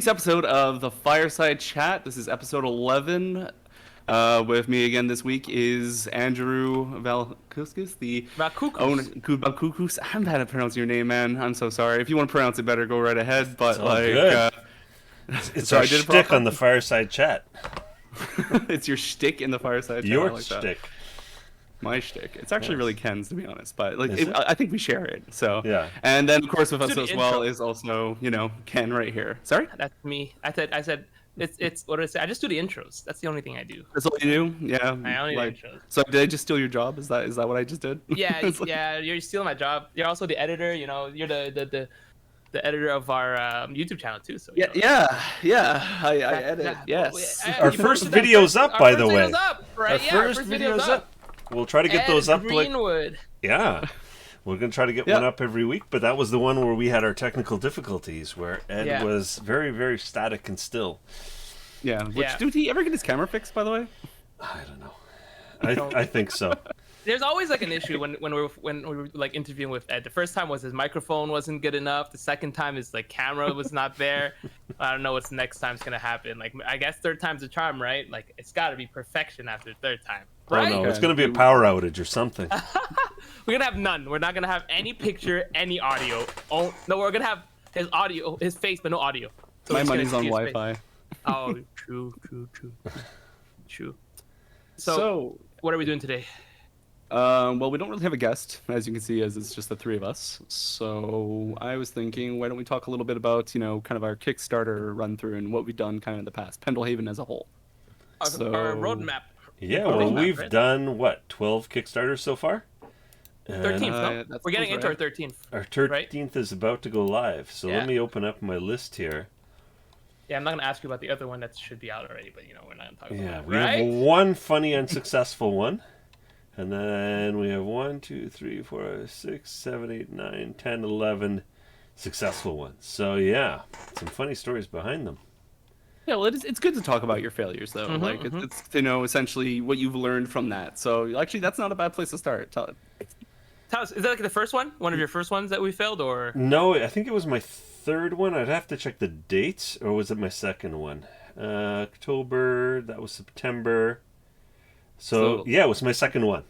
week's episode of the Fireside Chat. This is episode 11. With me again this week is Andrew Valkuskus, the owner. Valkuskus. I'm bad at pronouncing your name, man. I'm so sorry. If you want to pronounce it better, go right ahead. But good. It's so our shtick on the Fireside Chat. It's your shtick in the Fireside Chat. Your shtick. My shtick. It's actually really Ken's, to be honest, but I think we share it. So yeah. And then of course with us as well is also Ken right here. Sorry. That's me. I said it's what did I say? I just do the intros. That's the only thing I do. That's all you do? Yeah. I only do intros. So did I just steal your job? Is that what I just did? Yeah, yeah. You're stealing my job. You're also the editor. You're the editor of our YouTube channel too. So I edit. Yes. Our first video's up, by the way. Our first video's up. We'll try to get those up. Greenwood. Yeah. We're going to try to get one up every week, but that was the one where we had our technical difficulties, where Ed was very, very static and still. Yeah. Did he ever get his camera fixed, by the way? I don't know. I think so. There's always like an issue when we're like interviewing with Ed. The first time was his microphone wasn't good enough. The second time his like camera was not there. I don't know what's next time's gonna happen. Like I guess third time's a charm, right? Like it's got to be perfection after the third time. Right? Oh no, it's gonna be a power outage or something. We're gonna have none. We're not gonna have any picture, any audio. Oh no, we're gonna have his audio, his face, but no audio. So my money's on Wi-Fi. Oh, true. So what are we doing today? Well, we don't really have a guest, as you can see, as it's just the three of us. So I was thinking, why don't we talk a little bit about, kind of our Kickstarter run through and what we've done kind of in the past, Pendlehaven as a whole. Our roadmap. Yeah, well, we've done, 12 Kickstarters so far? 13th, no? We're getting into our 13th. Our 13th is about to go live, so let me open up my list here. Yeah, I'm not going to ask you about the other one that should be out already, but, we're not going to talk about it, we have one funny unsuccessful one. And then we have 1, 2, 3, 4, 6, 7, 8, 9, 10, 11 successful ones. So yeah, some funny stories behind them. Yeah, well, it's good to talk about your failures, though. It's essentially what you've learned from that. So actually, that's not a bad place to start. Tell us, is that like the first one? One of your first ones that we failed, or? No, I think it was my third one. I'd have to check the dates, or was it my second one? October. That was September. So yeah, it was my second one.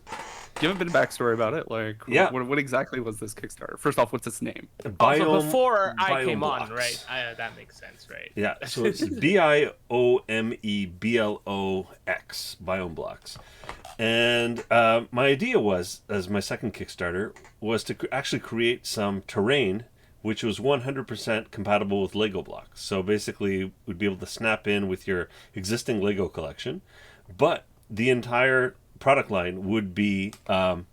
Do you have a bit of backstory about it? Like, what exactly was this Kickstarter? First off, what's its name? So before I came on, right? That makes sense, right? Yeah, so it's BIOMEBLOX, Biome Blocks. And my idea was, as my second Kickstarter, was to actually create some terrain which was 100% compatible with Lego blocks. So basically, we'd be able to snap in with your existing Lego collection, but the entire product line would be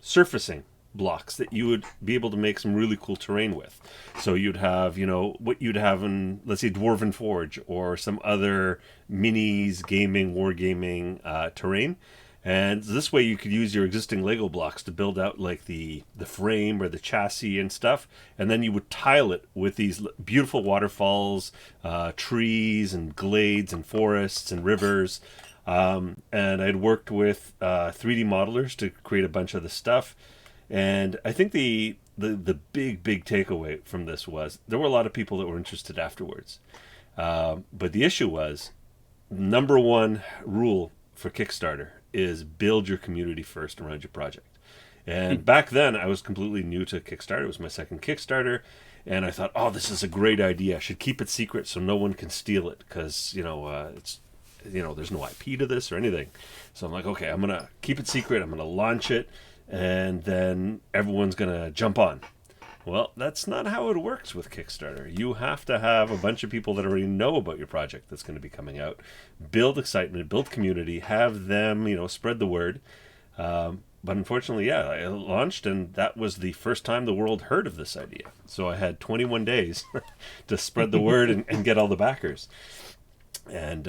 surfacing blocks that you would be able to make some really cool terrain with. So you'd have, what you'd have in, let's say, Dwarven Forge or some other minis, gaming, wargaming terrain. And this way you could use your existing Lego blocks to build out like the frame or the chassis and stuff. And then you would tile it with these beautiful waterfalls, trees and glades and forests and rivers. And I'd worked with 3D modelers to create a bunch of the stuff. And I think the big takeaway from this was there were a lot of people that were interested afterwards. But the issue was, number one rule for Kickstarter is build your community first around your project. And back then, I was completely new to Kickstarter. It was my second Kickstarter. And I thought, this is a great idea. I should keep it secret so no one can steal it because, it's... there's no IP to this or anything. So I'm like, okay, I'm going to keep it secret. I'm going to launch it, and then everyone's going to jump on. Well, that's not how it works with Kickstarter. You have to have a bunch of people that already know about your project that's going to be coming out, build excitement, build community, have them, spread the word. But unfortunately, I launched, and that was the first time the world heard of this idea. So I had 21 days to spread the word and get all the backers. And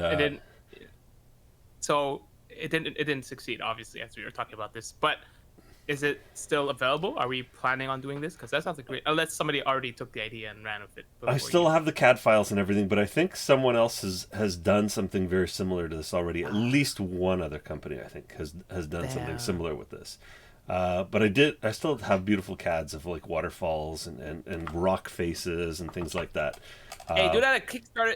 So it didn't succeed, obviously, as we were talking about this. But is it still available? Are we planning on doing this? Because that sounds like great. Unless somebody already took the idea and ran with it. I still have the CAD files and everything, but I think someone else has done something very similar to this already. At least one other company, I think, has done something similar with this. But I still have beautiful CADs of like waterfalls and rock faces and things like that. Hey, do that at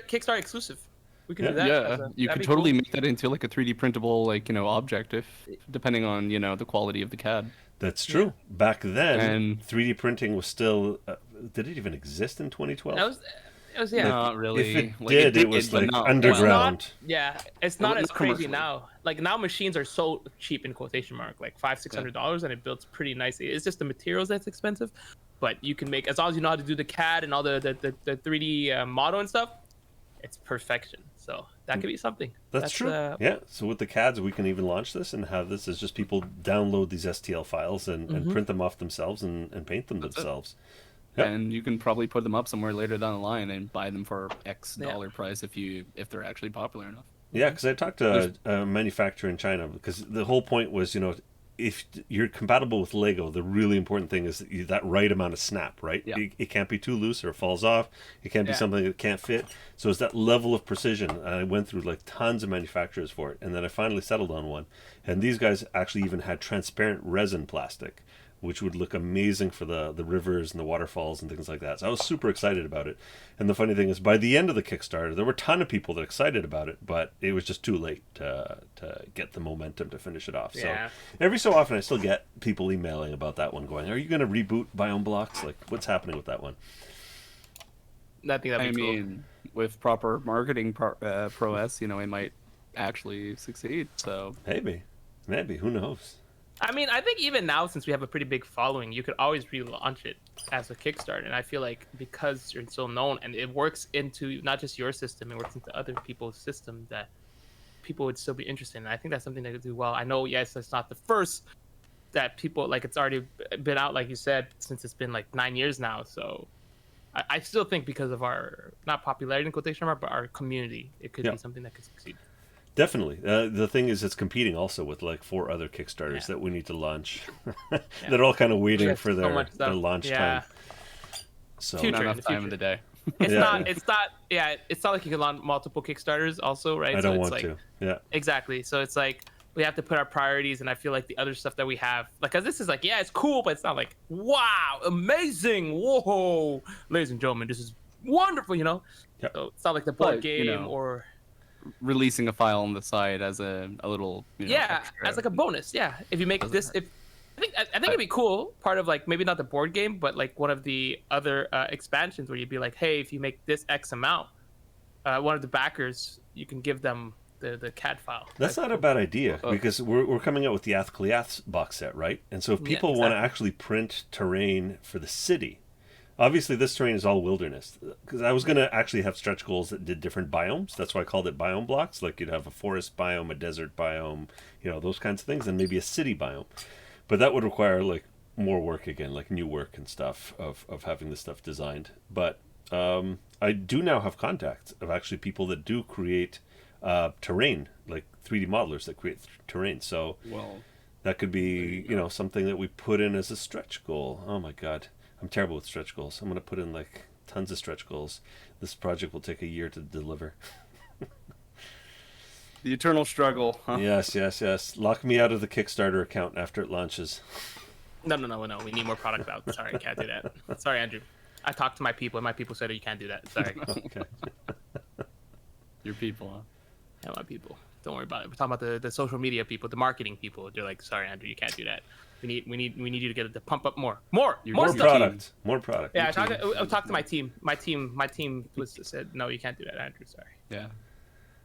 Kickstarter exclusive. We can do that. Yeah, you could totally cool. make that into like a 3D printable, like, object, if depending on, the quality of the CAD. That's true. Yeah. Back then, and 3D printing was still. Did it even exist in 2012? It was yeah. Not really. If it did, it was like underground. It's not as crazy now. Like now, machines are so cheap in quotation mark, like $500-$600, and it builds pretty nicely. It's just the materials that's expensive, but you can make, as long as you know how to do the CAD and all the 3D model and stuff, it's perfection. So that could be something. That's true. Yeah. So with the CADs, we can even launch this and have this as just people download these STL files and print them off themselves and paint them themselves. Yep. And you can probably put them up somewhere later down the line and buy them for X dollar price if they're actually popular enough. Yeah, because I talked to a manufacturer in China, because the whole point was, if you're compatible with Lego, the really important thing is that right amount of snap, right? Yeah. It can't be too loose or it falls off. It can't be something that can't fit. So it's that level of precision. And I went through like tons of manufacturers for it. And then I finally settled on one. And these guys actually even had transparent resin plastic, which would look amazing for the rivers and the waterfalls and things like that. So I was super excited about it. And the funny thing is, by the end of the Kickstarter, there were a ton of people that were excited about it, but it was just too late to get the momentum to finish it off. Yeah. So every so often I still get people emailing about that one going, are you going to reboot Biome Blocks? Like, what's happening with that one? I think that'd be cool. mean, with proper marketing prowess, it might actually succeed. So Maybe. Who knows? I mean, I think even now, since we have a pretty big following, you could always relaunch it as a Kickstarter. And I feel like because you're so known and it works into not just your system, it works into other people's system, that people would still be interested in. I think that's something they could do well. I know, yes, it's not the first that people, like, it's already been out, like you said, since it's been like 9 years now. So I still think because of our, not popularity in quotation mark, but our community, it could be something that could succeed. Definitely. The thing is, it's competing also with like 4 other Kickstarters that we need to launch. They're all kind of waiting for their launch time. So not enough time of the day. It's not like you can launch multiple Kickstarters also, right? I don't want to. Yeah. Exactly. So it's like we have to put our priorities, and I feel like the other stuff that we have, like, cause this is like, it's cool, but it's not like, wow, amazing, whoa, ladies and gentlemen, this is wonderful, Yep. So it's not like the board game or releasing a file on the side as a little extra. As like a bonus. If you make this, I think it'd be cool, part of like maybe not the board game, but like one of the other expansions where you'd be like, hey, if you make this X amount, one of the backers, you can give them the CAD file. That's not a bad idea, because we're coming out with the Athcliath box set, right? And so if people want to actually print terrain for the city, obviously this terrain is all wilderness, because I was going to actually have stretch goals that did different biomes. That's why I called it biome blocks. Like you'd have a forest biome, a desert biome, those kinds of things, and maybe a city biome. But that would require like more work again, like new work and stuff of having this stuff designed. But I do now have contacts of actually people that do create terrain, like 3D modelers that create terrain. So that could be, something that we put in as a stretch goal. Oh my God. I'm terrible with stretch goals. I'm going to put in like tons of stretch goals. This project will take a year to deliver. The eternal struggle, huh? Yes. Lock me out of the Kickstarter account after it launches. No. We need more product out. Sorry, I can't do that. Sorry, Andrew. I talked to my people, and my people said you can't do that. Sorry. Okay. Your people, huh? Yeah, my people. Don't worry about it. We're talking about the social media people, the marketing people. They're like, sorry, Andrew, you can't do that. We need you to get it to pump up more product. Yeah, I talked to my team. My team said, no, you can't do that, Andrew. Sorry. Yeah.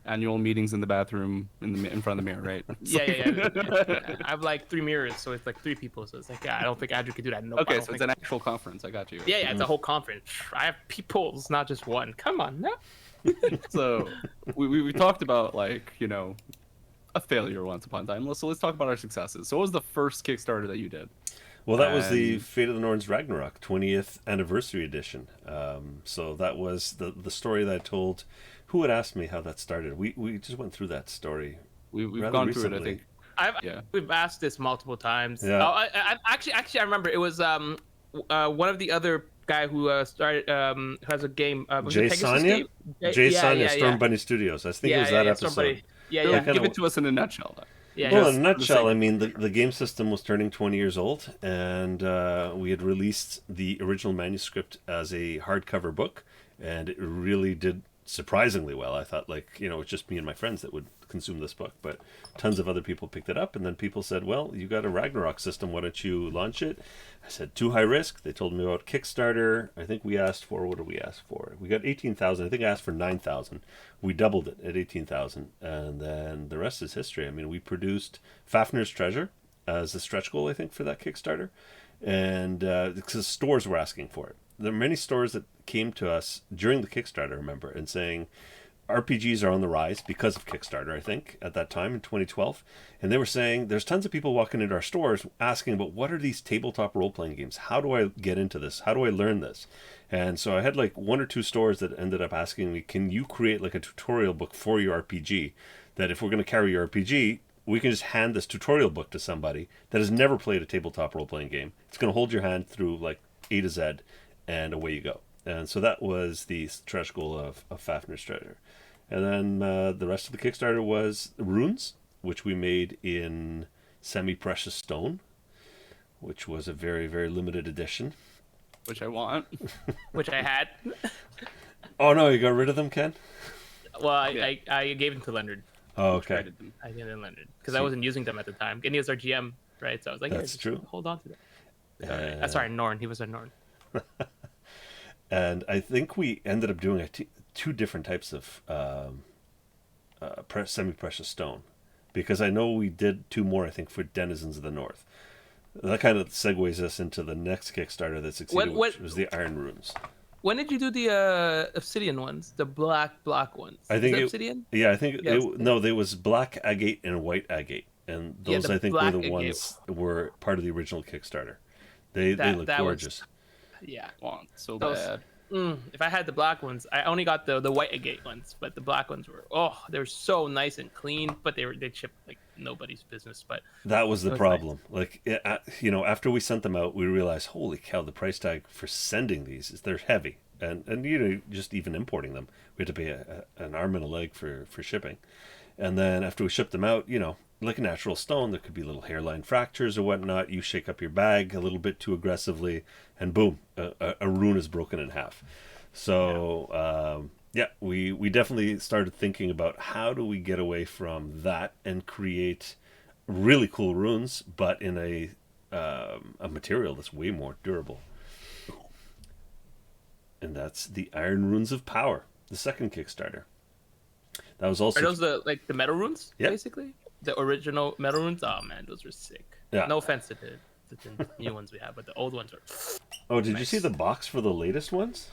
Annual meetings in the bathroom in front of the mirror, right? Yeah. I have like 3 mirrors, so it's like 3 people. So it's like, I don't think Andrew could do that. No. Okay, so it's an actual conference. I got you. Yeah, it's a whole conference. I have people, it's not just one. Come on, no. So we talked about like a failure once upon a time. So let's talk about our successes. So what was the first Kickstarter that you did? Well, that was the Fate of the Norns Ragnarok 20th anniversary edition. So that was the story that I told. Who had asked me how that started? We just went through that story. We've gone through it, I think. We've asked this multiple times. Yeah. I actually I remember it was one of the other guy who started who has a game. Jay Sonia? Jay Sonia, Storm Bunny Studios. I think it was that episode. Yeah. Give it to us in a nutshell. Yeah. Well, Just in a for the sake nutshell, I of- mean, the game system was turning 20 years old, and we had released the original manuscript as a hardcover book, and it really did surprisingly well. I thought, it's just me and my friends that would consume this book, but tons of other people picked it up, and then people said, well, you got a Ragnarok system, why don't you launch it? I said, too high risk. They told me about Kickstarter. I think we asked for, what did we ask for? We got 18,000. I think I asked for 9,000. We doubled it at 18,000, and then the rest is history. I mean, we produced Fafnir's Treasure as a stretch goal, I think, for that Kickstarter, and because stores were asking for it. There are many stores that came to us during the Kickstarter, I remember, and saying RPGs are on the rise because of Kickstarter, I think, at that time in 2012. And they were saying there's tons of people walking into our stores asking about what are these tabletop role-playing games? How do I get into this? How do I learn this? And so I had like one or two stores that ended up asking me, can you create like a tutorial book for your RPG? That if we're going to carry your RPG, we can just hand this tutorial book to somebody that has never played a tabletop role-playing game. It's going to hold your hand through like A to Z, and away you go. And so that was the stretch goal of Fafnir's Treasure. And then the rest of the Kickstarter was runes, which we made in semi-precious stone, which was a very, very limited edition. which I want. Which I had. Oh, no, you got rid of them, Ken? Well, I gave them to Leonard. Oh, okay. Traded them. I gave them to Leonard because I wasn't using them at the time. And he was our GM, right? So I was like, That's just true. hold on to that. Sorry, Norn. He was our Norn. And I think we ended up doing two different types of semi-precious stone, because I know we did two more, I think, for Denizens of the North. That kind of segues us into the next Kickstarter that succeeded, which was the Iron Runes. When did you do the obsidian ones? The black ones? I think obsidian? Yeah, I think Yes. there was black agate and white agate, and those the I think were black the agate. ones that were part of the original Kickstarter. They look that was- gorgeous. Yeah. Want so Those- bad. If I had the black ones, I only got the white agate ones, but the black ones were they're so nice and clean, but they shipped like nobody's business. But That was the It was problem. Like, after we sent them out, we realized, holy cow, the price tag for sending these they're heavy, and just even importing them, we had to pay an arm and a leg for shipping, and then after we shipped them out, like a natural stone, there could be little hairline fractures or whatnot. You shake up your bag a little bit too aggressively, and boom, a rune is broken in half. So we definitely started thinking about how do we get away from that and create really cool runes, but in a material that's way more durable. And that's the Iron Runes of Power, the second Kickstarter. That was also are those the metal runes? Yeah. Basically, the original metal runes. Oh man, those were sick. Yeah. No offense to the new ones we have, but the old ones are. Oh, did you Nice. see the box for the latest ones?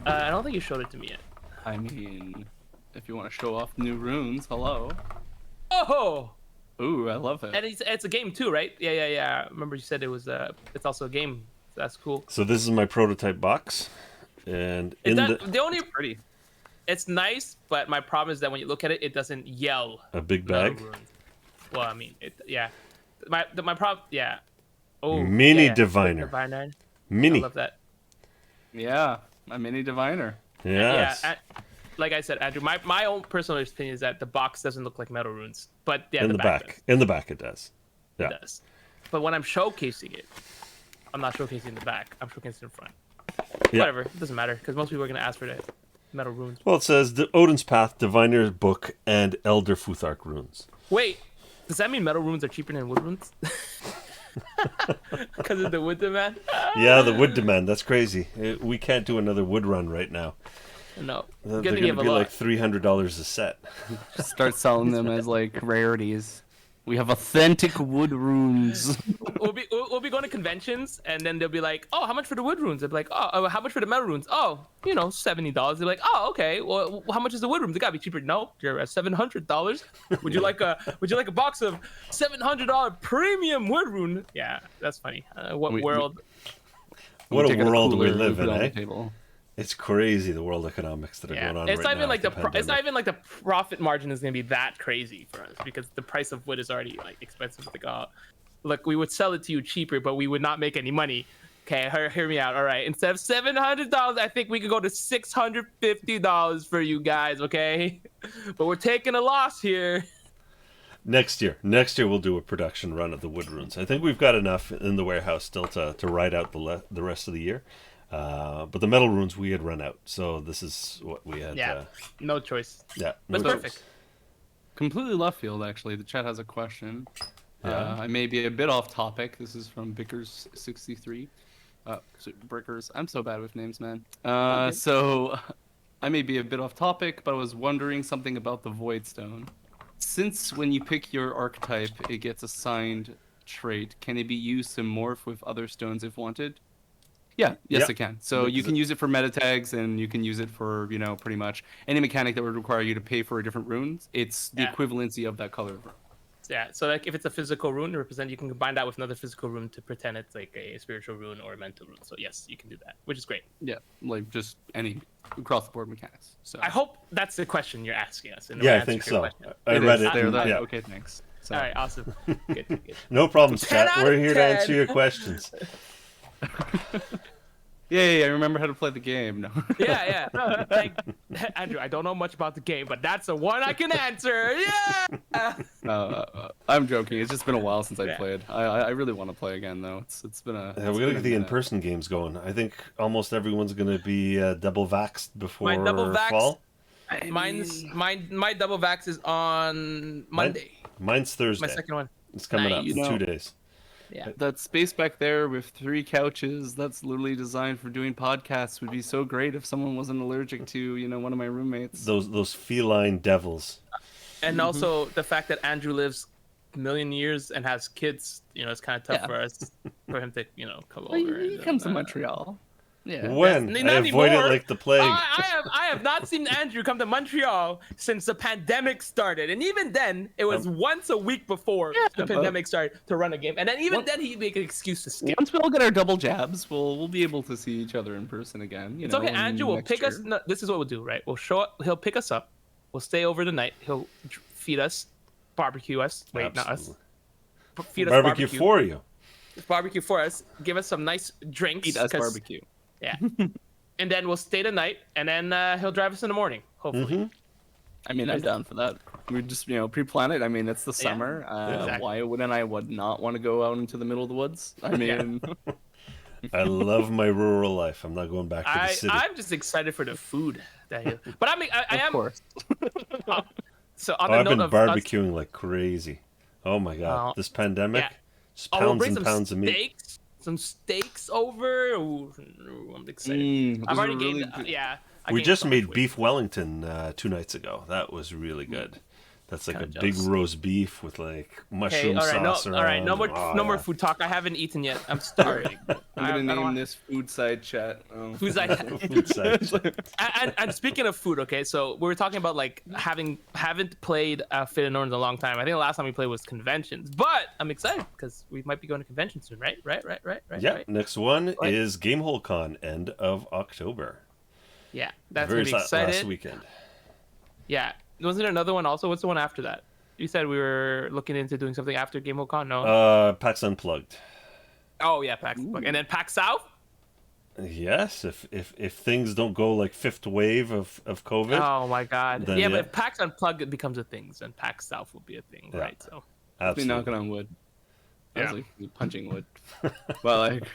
I don't think you showed it to me yet. I mean, if you want to show off new runes, hello. Oh, Ooh, I love it. and it's a game too, right? Yeah. Remember you said it was it's also a game. So that's cool. So this is my prototype box, and The only Pretty. it's nice, but my problem is that when you look at it, it doesn't yell. a big metal bag, runes. Well, I mean, My problem, yeah. Oh, Mini yeah. Diviner. Diviner. mini. I love that. Yeah, a mini diviner. Yes. Yeah, like I said, Andrew, my own personal opinion is that the box doesn't look like metal runes, but yeah, in the back. In the back, it does. Yeah. It does. But when I'm showcasing it, I'm not showcasing the back. I'm showcasing the front. Yeah. Whatever, it doesn't matter because most people are gonna ask for the metal runes. Well, it says the Odin's Path, Diviner's Book, and Elder Futhark runes. Wait, does that mean metal runes are cheaper than wood runes? Because of the wood demand? Yeah, the wood demand. That's crazy. We can't do another wood run right now. No. They're Good going thing you to have a be lot. like $300 a set. Just start selling them as like rarities. We have authentic wood runes. We'll be going to conventions, and then they'll be like, "Oh, how much for the wood runes?" They'll be like, "Oh, how much for the metal runes?" "Oh, $70." They're like, "Oh, okay. Well, how much is the wood runes? They gotta be cheaper." "No, you're at $700. Would you like a box of $700 premium wood rune?" Yeah, that's funny. What world? What a Take out world we cooler live and put in, it on the eh? table. It's crazy, the world economics that are Yeah, going on it's right not now. even like with it's not pandemic. even like the profit margin is gonna be that crazy for us because the price of wood is already like expensive. Like, look, we would sell it to you cheaper, but we would not make any money. Okay, hear me out. All right, instead of $700, I think we could go to $650 for you guys. Okay, but we're taking a loss here. Next year we'll do a production run of the wood runes. I think we've got enough in the warehouse still to ride out the rest of the year. But the metal runes we had run out, so this is what we had. Yeah, no choice. Yeah, That's perfect. Completely left field, actually. The chat has a question. I may be a bit off topic. This is from Bickers63. Brickers. I'm so bad with names, man. So I may be a bit off topic, but I was wondering something about the Void Stone. Since when you pick your archetype, it gets assigned trait, can it be used to morph with other stones if wanted? Yeah, yes, it can. So you can use it for meta tags, and you can use it for, pretty much any mechanic that would require you to pay for a different rune. It's the equivalency of that color. Yeah, so like if it's a physical rune to represent, you can combine that with another physical rune to pretend it's like a spiritual rune or a mental rune. So yes, you can do that, which is great. Yeah, like just any across the board mechanics. So I hope that's the question you're asking us. Yeah, I think so. I read it. Yeah. Okay, thanks. So. All right, awesome. Good. No problem, Scott. We're here to answer your questions. Yeah, I remember how to play the game. No. Yeah. No, Andrew, I don't know much about the game, but that's the one I can answer. Yeah. I'm joking. It's just been a while since I played. I really want to play again, though. It's been a. We're gonna get the in-person games going. I think almost everyone's gonna be double vaxxed before fall. My double vax is on Monday. Mine's Thursday. My second one. It's coming up. It's 2 days. Yeah. That space back there with 3 couches, that's literally designed for doing podcasts, would be so great if someone wasn't allergic to, one of my roommates. Those feline devils. And also the fact that Andrew lives a million years and has kids, it's kind of tough for him to, come over. He comes to Montreal. Yeah. When? I avoid it like the plague. I have not seen Andrew come to Montreal since the pandemic started. And even then, it was once a week before the pandemic started to run a game. And then then he'd make an excuse to skip. Once we all get our double jabs, we'll be able to see each other in person again. It's okay. Andrew will pick us. No, this is what we'll do, right? We'll show up. He'll pick us up. We'll stay over the night. He'll feed us, barbecue us. Wait, not us. Feed us barbecue for you. Barbecue for us. Give us some nice drinks. Eat us barbecue. Yeah. And then we'll stay the night, and then he'll drive us in the morning, hopefully. Mm-hmm. I mean, I'm down for that. We just, pre-plan it. I mean, it's the summer. Exactly. Why wouldn't I would not want to go out into the middle of the woods? I mean... I love my rural life. I'm not going back to the city. I'm just excited for the food. But I mean, I am... Of course. So on I've been barbecuing like crazy. Oh my God. This pandemic, just pounds and pounds of meat. Some steaks over. Ooh, I'm excited. I've already gained. We just made beef Wellington 2 nights ago. That was really good. That's like a big roast beef with like mushroom sauce around. All right, no more food talk. I haven't eaten yet. I'm starving. I'm gonna name this food side chat. Food side chat. And speaking of food, okay, so we were talking about like haven't played Fit and Norn in a long time. I think the last time we played was conventions, but I'm excited because we might be going to conventions soon, right? Yeah. Right. Next one is Gamehole Con, end of October. Yeah, that's gonna be exciting. Last weekend. Yeah. Wasn't there another one also? What's the one after that? You said we were looking into doing something after Gamehole Con, no? PAX Unplugged. Oh yeah, PAX Unplugged. And then PAX South? Yes, if things don't go like 5th wave of COVID. Oh my God. But if PAX Unplugged becomes a thing, then PAX South will be a thing, right? So absolutely. Be knocking on wood. Yeah. Like punching wood. Well, like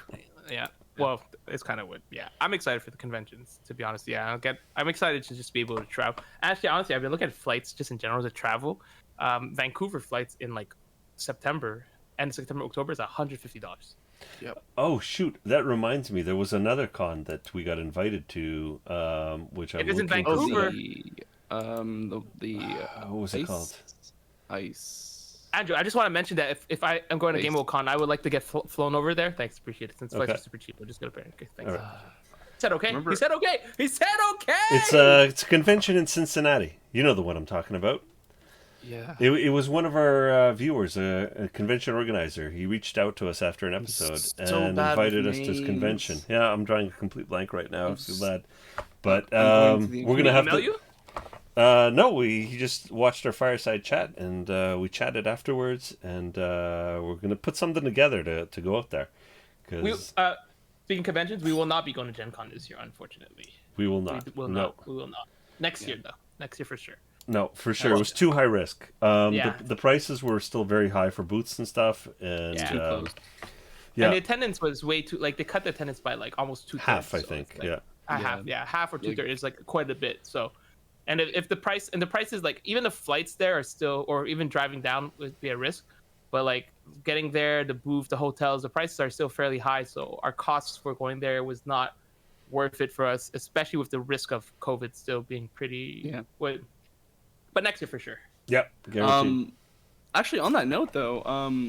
yeah. Well, it's kind of wood. Yeah, I'm excited for the conventions, to be honest. Yeah, I'm excited to just be able to travel. Actually, honestly, I've been looking at flights just in general to travel. Vancouver flights in like September, October is $150. Yep. Oh shoot, that reminds me. There was another con that we got invited to, which I'm. It is in Vancouver. What was it called? Ice. Andrew, I just want to mention that if I am going to Gamehole Con, I would like to get flown over there. Thanks, appreciate it. Since flights are super cheap, we'll just go to Paris. Okay, thanks. Right. He said okay. He said okay. He said okay. It's a convention in Cincinnati. You know the one I'm talking about. Yeah. It was one of our viewers, a convention organizer. He reached out to us after an episode and invited us to his convention. Yeah, I'm drawing a complete blank right now. I'm so bad. But we're gonna have to. You? No, he just watched our Fireside Chat, and we chatted afterwards, and we're going to put something together to go out there. Speaking of conventions, we will not be going to Gen Con this year, unfortunately. We will not. We will not. Next year, though. Next year for sure. No, for sure. It was too high risk. Yeah. The prices were still very high for booths and stuff. And Yeah. Too close. yeah, And the attendance was way too, like, they cut the attendance by, like, almost 2/3. half, I so think. it's, like, Yeah. half or 2/3 is, like, quite a bit. So, and if the price, and the prices, like, even the flights there are still, or even driving down would be a risk. But, like, getting there, the booth, the hotels, the prices are still fairly high. So our costs for going there was not worth it for us, especially with the risk of COVID still being pretty. Yeah. But next year for sure. Yep. Guaranteed. Actually, on that note, though,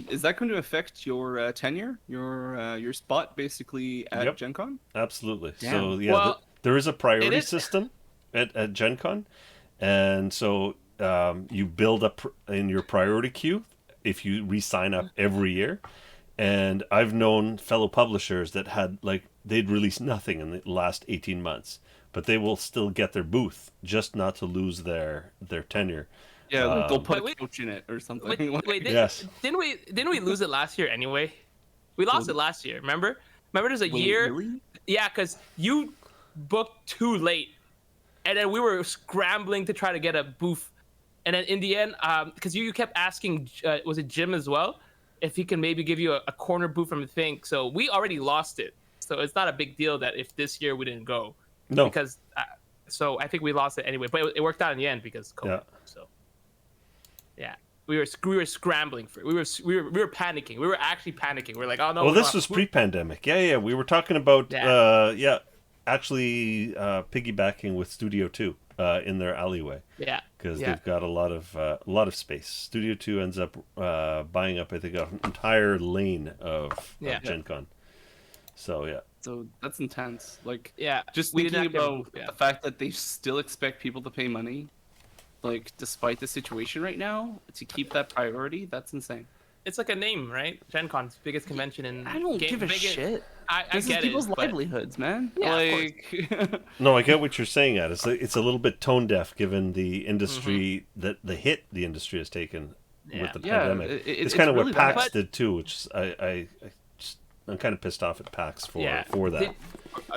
is that going to affect your tenure, your spot, basically at Yep. Gen Con? Absolutely. Damn. So yeah, Well, there is a priority is- system at Gen Con, and so you build up in your priority queue if you re-sign up every year. And I've known fellow publishers that had, like, they'd released nothing in the last 18 months, but they will still get their booth just not to lose their tenure. Yeah, like they'll put Wait, a coach in it or something. Wait, Yes. didn't we lose it last year anyway? We lost it last year. Remember there's a year. Really? Yeah, because you booked too late, and then we were scrambling to try to get a booth, and then in the end, because you kept asking, was it Jim as well, if he can maybe give you a corner booth from the thing. So we already lost it. So it's not a big deal that if this year we didn't go. No. Because so I think we lost it anyway, but it worked out in the end because COVID. Yeah. So yeah, we were scrambling for it. We were panicking. We were actually panicking. We were like, oh no. Well, this was pre-pandemic. Yeah. We were talking about actually piggybacking with Studio 2 in their alleyway. Yeah. Because they've got a lot of space. Studio 2 ends up buying up, I think, an entire lane of Gen Con. So yeah. So that's intense. Like, Yeah. just we did thinking not get a about booth, yeah. the fact that they still expect people to pay money, like, despite the situation right now, to keep that priority, that's insane. It's like a name, right? Gen Con's biggest convention in. I don't give a shit. I This get is people's it, but livelihoods, man. Yeah, of like, No, I get what you're saying, Ed. It's a little bit tone deaf given the industry that the hit the industry has taken with the Yeah, pandemic. it's It's kind of really what PAX bad. did too, which I'm kind of pissed off at PAX for that.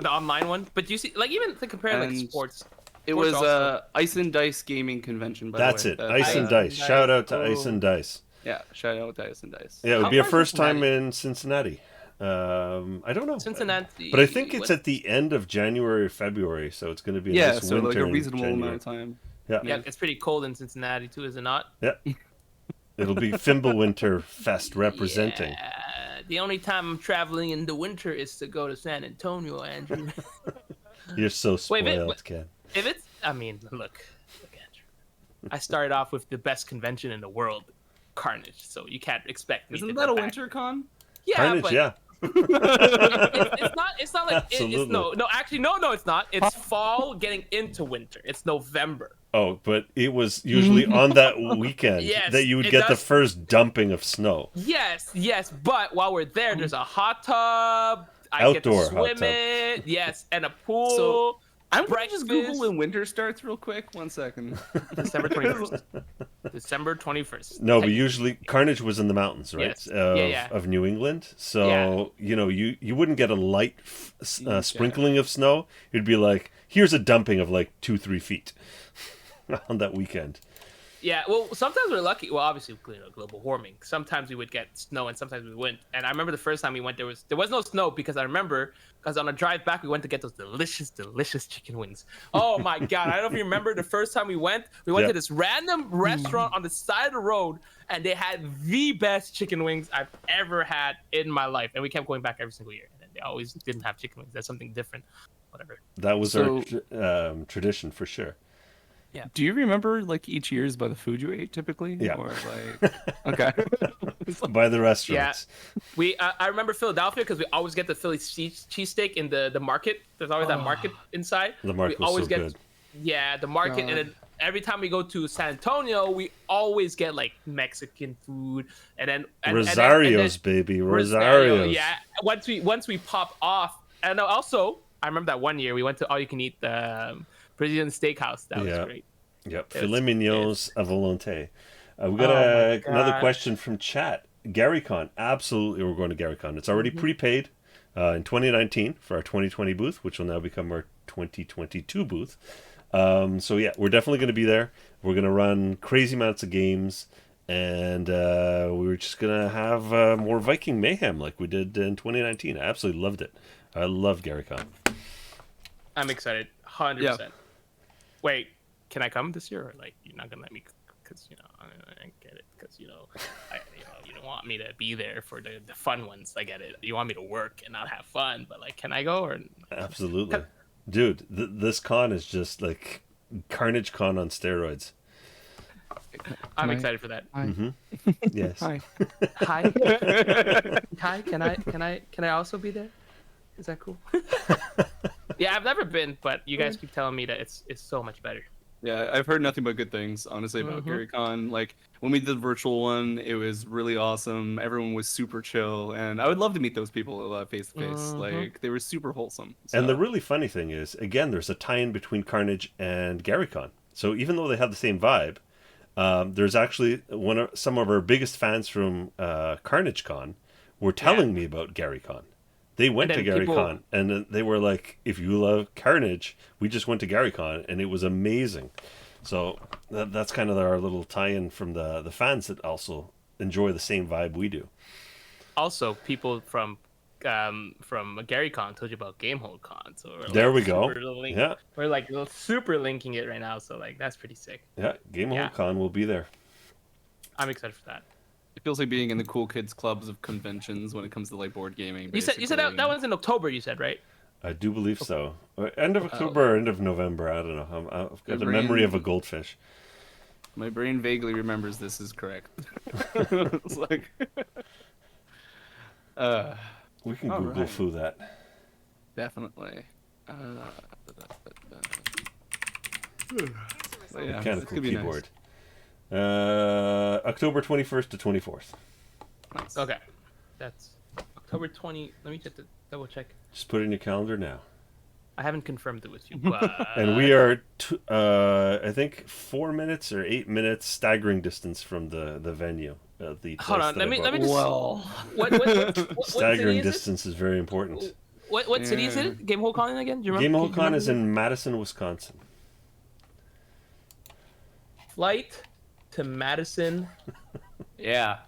The online one, but you see, like, even to compare like And sports. it Sports was also- Ice and Dice Gaming Convention. By That's the way. it. Ice and Dice. Dice. Shout out to Oh. Ice and Dice. Yeah, shout out to Ice and Dice. Yeah, it would How be a far is first time Cincinnati? in Cincinnati. I don't know. Cincinnati. But I think it's at the end of January or February, so it's going to be a Yeah, nice so like winter a in reasonable January. amount of time. Yeah. Yeah, it's pretty cold in Cincinnati too, is it not? Yeah. It'll be Fimbulwinter Fest representing. Yeah. The only time I'm traveling in the winter is to go to San Antonio, Andrew. You're so spoiled, Wait, Ken. If it's, I mean, look, Andrew. I started off with the best convention in the world, Carnage. So you can't expect me Isn't to that go a back. winter con? Yeah, Carnage, but yeah. it's not. It's not like it's Absolutely. Actually, no, it's not. It's fall getting into winter. It's November. Oh, but it was usually on that weekend Yes, that you would it get the does. first dumping of snow. Yes. But while we're there, there's a hot tub. I Outdoor get to hot swim tub. in. Yes, and a pool. So, I'm gonna just breakfast. Google when winter starts real quick. 1 second. December 21st. December 21st. No, but usually Carnage was in the mountains, right? Yes. Of, of New England. So, you wouldn't get a light sprinkling of snow. It'd be like, here's a dumping of like 2-3 feet on that weekend. Yeah, well, sometimes we're lucky. Well, obviously, global warming. Sometimes we would get snow, and sometimes we wouldn't. And I remember the first time we went, there was no snow because on a drive back, we went to get those delicious chicken wings. Oh my god! I don't know if you remember the first time we went to this random restaurant on the side of the road, and they had the best chicken wings I've ever had in my life. And we kept going back every single year, and they always didn't have chicken wings. That's something different. Whatever. That was our tradition for sure. Yeah. Do you remember like each year's by the food you ate typically? Yeah. Or like, okay. By the restaurants. I remember Philadelphia because we always get the Philly cheesesteak in the market. There's always that market inside. The market we was always so get, good. Yeah, the market, and then every time we go to San Antonio, we always get like Mexican food, and then Rosario's, baby, Rosario's. Yeah, once we pop off, and also I remember that one year we went to all you can eat the Brazilian steakhouse. That was great. Yep, filet mignons à volonté. We got another question from chat. GaryCon, absolutely, we're going to GaryCon. It's already prepaid in 2019 for our 2020 booth, which will now become our 2022 booth. So yeah, we're definitely going to be there. We're going to run crazy amounts of games, and we're just going to have more Viking mayhem like we did in 2019. I absolutely loved it. I love GaryCon. I'm excited, 100%. Yeah. Wait, can I come this year, or like you're not gonna let me? Because I get it. Because you don't want me to be there for the fun ones. I get it. You want me to work and not have fun, but like, can I go or? Absolutely, dude. This con is just like Carnage Con on steroids. I'm excited for that. Hi. Mm-hmm. Yes. Hi. Hi. Hi. Can I also be there? Is that cool? Yeah, I've never been, but you guys keep telling me that it's so much better. Yeah, I've heard nothing but good things, honestly, about GaryCon. Like, when we did the virtual one, it was really awesome. Everyone was super chill, and I would love to meet those people face to face. Like, they were super wholesome. So. And the really funny thing is, again, there's a tie-in between Carnage and GaryCon. So even though they have the same vibe, there's actually some of our biggest fans from Carnage Con were telling me about GaryCon. They went to GaryCon, and then they were like, if you love Carnage, we just went to GaryCon, and it was amazing. So that's kind of our little tie-in from the fans that also enjoy the same vibe we do. Also, people from GaryCon told you about GameholdCon, so there we go. Yeah, we're like super linking it right now, so like that's pretty sick. Yeah, GameholdCon will be there. I'm excited for that. It feels like being in the cool kids clubs of conventions when it comes to like board gaming. You said that one's in October. You said, right? I do believe so. End of October or end of November. I don't know. I've got the memory of a goldfish. My brain vaguely remembers this is correct. It's like, we can Google foo that. Definitely. Yeah, kind of cool keyboard. Nice. October 21st to 24th. Nice. Okay, that's October 20. Let me just double check. Just put it in your calendar now. I haven't confirmed it with you, but... And we are, I think, 4 minutes or 8 minutes staggering distance from the venue. Hold on, let me just... Well, what staggering distance is very important. What city is it? GameholdCon again? Do you remember? GameholdCon is in Madison, Wisconsin. Flight to Madison. Yeah.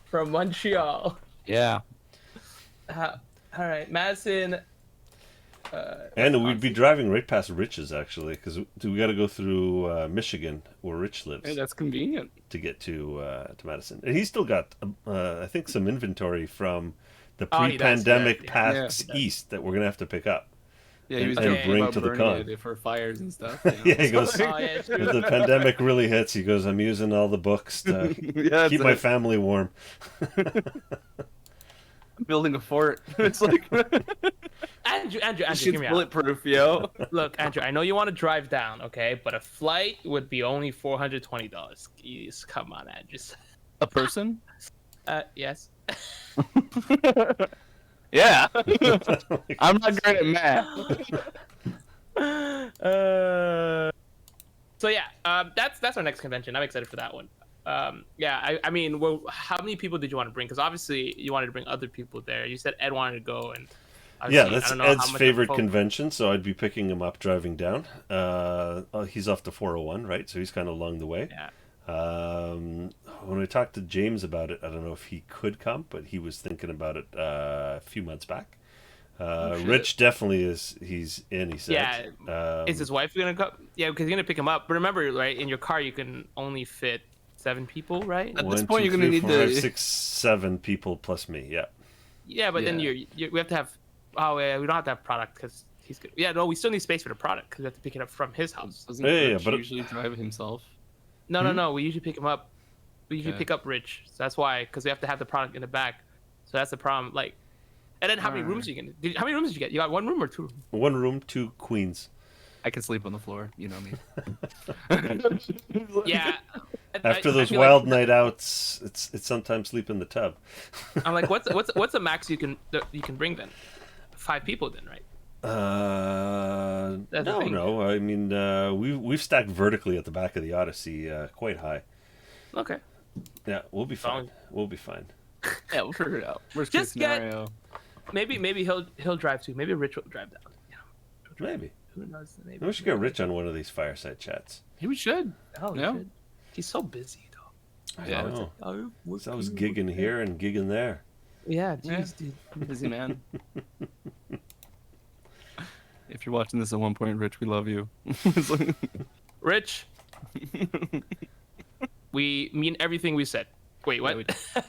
From Montreal. Yeah. All right, Madison. And we'd be driving right past Rich's, actually, because we got to go through Michigan, where Rich lives. Hey, that's convenient. To get to Madison. And he's still got, I think, some inventory from the pre-pandemic PAX East that we're going to have to pick up. Yeah, he was bring to the con for fires and stuff. Yeah, he goes. If the pandemic really hits, he goes, I'm using all the books to keep my family warm. I'm building a fort. It's like Andrew, shit's hear me bulletproof, yo. Look, Andrew, I know you want to drive down, okay, but a flight would be only $420. Jeez, come on, Andrew. A person? Yes. Yeah. I'm not great at math. So yeah, that's our next convention. I'm excited for that one. I mean, well, how many people did you want to bring? Because obviously you wanted to bring other people there. You said Ed wanted to go, and yeah, that's Ed's favorite convention, so I'd be picking him up driving down. He's off to 401, right? So he's kind of along the way. Yeah. When I talked to James about it, I don't know if he could come, but he was thinking about it a few months back. Rich definitely is. He's in. He said. Yeah. Is his wife gonna come? Yeah, because you're gonna pick him up. But remember, right, in your car you can only fit 7 people, right? At this point, you're gonna need 5, 6, 7 people plus me. Yeah. Yeah, but then we have to have. Oh, yeah, we don't have to have product because he's good. Yeah, no, we still need space for the product because we have to pick it up from his house. Doesn't Rich usually drive himself? No. We usually pick him up. We usually pick up Rich. So that's why, because we have to have the product in the back. So that's the problem. Like, and then how many rooms did you get? How many rooms did you get? You got 1 room or 2 rooms? 1 room, 2 queens. I can sleep on the floor. You know me. Yeah. After those wild night outs, it's sometimes sleep in the tub. I'm like, what's the max you can bring then? 5 people then, right? No. I mean, we've stacked vertically at the back of the Odyssey, quite high. Okay. Yeah, we'll be fine. We'll be fine. Yeah, we'll figure it out. Worst case scenario. Maybe he'll drive too. Maybe Rich will drive down. Maybe. Who knows? Maybe We should get Rich on one of these fireside chats. Hey, we should. Oh, Yeah. He's so busy though. I know. He's always gigging here and gigging there. Yeah, jeez, dude. Busy man. If you're watching this at one point, Rich, we love you. Rich, we mean everything we said. Wait, what? Yeah,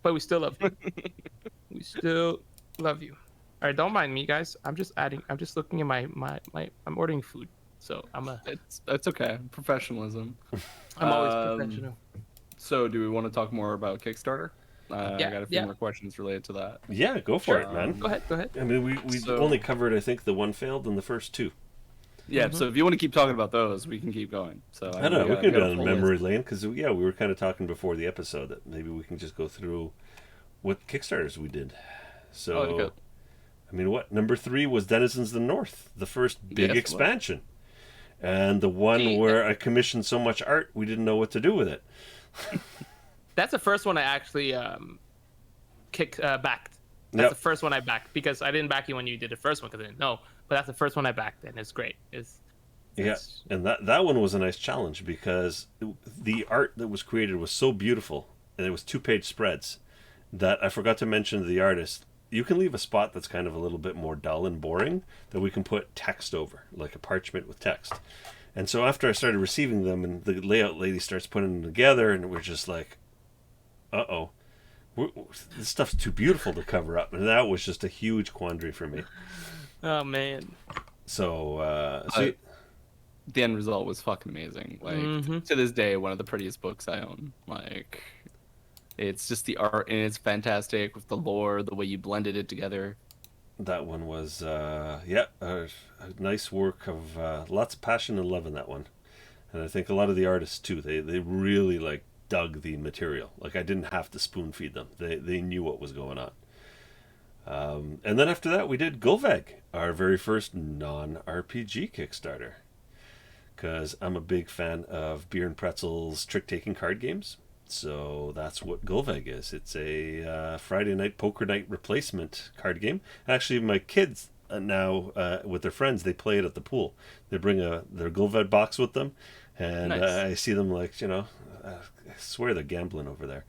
But we still love you. We still love you. All right, don't mind me, guys. I'm just looking at my I'm ordering food. So It's okay. Professionalism. I'm always professional. So do we want to talk more about Kickstarter? I got a few more questions related to that. Yeah, go for it, man. Go ahead. I mean, we only covered, I think, the one failed and the first two. Yeah, so if you want to keep talking about those, we can keep going. So I don't know. We can go down memory lane because, we were kind of talking before the episode that maybe we can just go through what Kickstarters we did. So, I mean, number 3 was Denizens of the North, the first big expansion. And the one where I commissioned so much art, we didn't know what to do with it. That's the first one I actually backed. That's the first one I backed because I didn't back you when you did the first one because I didn't know. But that's the first one I backed, and it's great. And that one was a nice challenge because the art that was created was so beautiful, and it was 2-page spreads that I forgot to mention to the artist. You can leave a spot that's kind of a little bit more dull and boring that we can put text over, like a parchment with text. And so after I started receiving them, and the layout lady starts putting them together, and we're just like, uh-oh. This stuff's too beautiful to cover up. And that was just a huge quandary for me. Oh, man. So, the end result was fucking amazing. Like, to this day, one of the prettiest books I own. Like, it's just the art, and it's fantastic with the lore, the way you blended it together. That one was, a nice work of lots of passion and love in that one. And I think a lot of the artists, too, they really, like, dug the material. Like, I didn't have to spoon feed them. They knew what was going on. And then after that, we did Gulveg, our very first non-RPG Kickstarter. Because I'm a big fan of Beer and Pretzel's trick-taking card games. So that's what Gulveg is. It's a Friday night poker night replacement card game. Actually, my kids now, with their friends, they play it at the pool. They bring their Gulveg box with them. And Nice. I see them like, I swear they're gambling over there.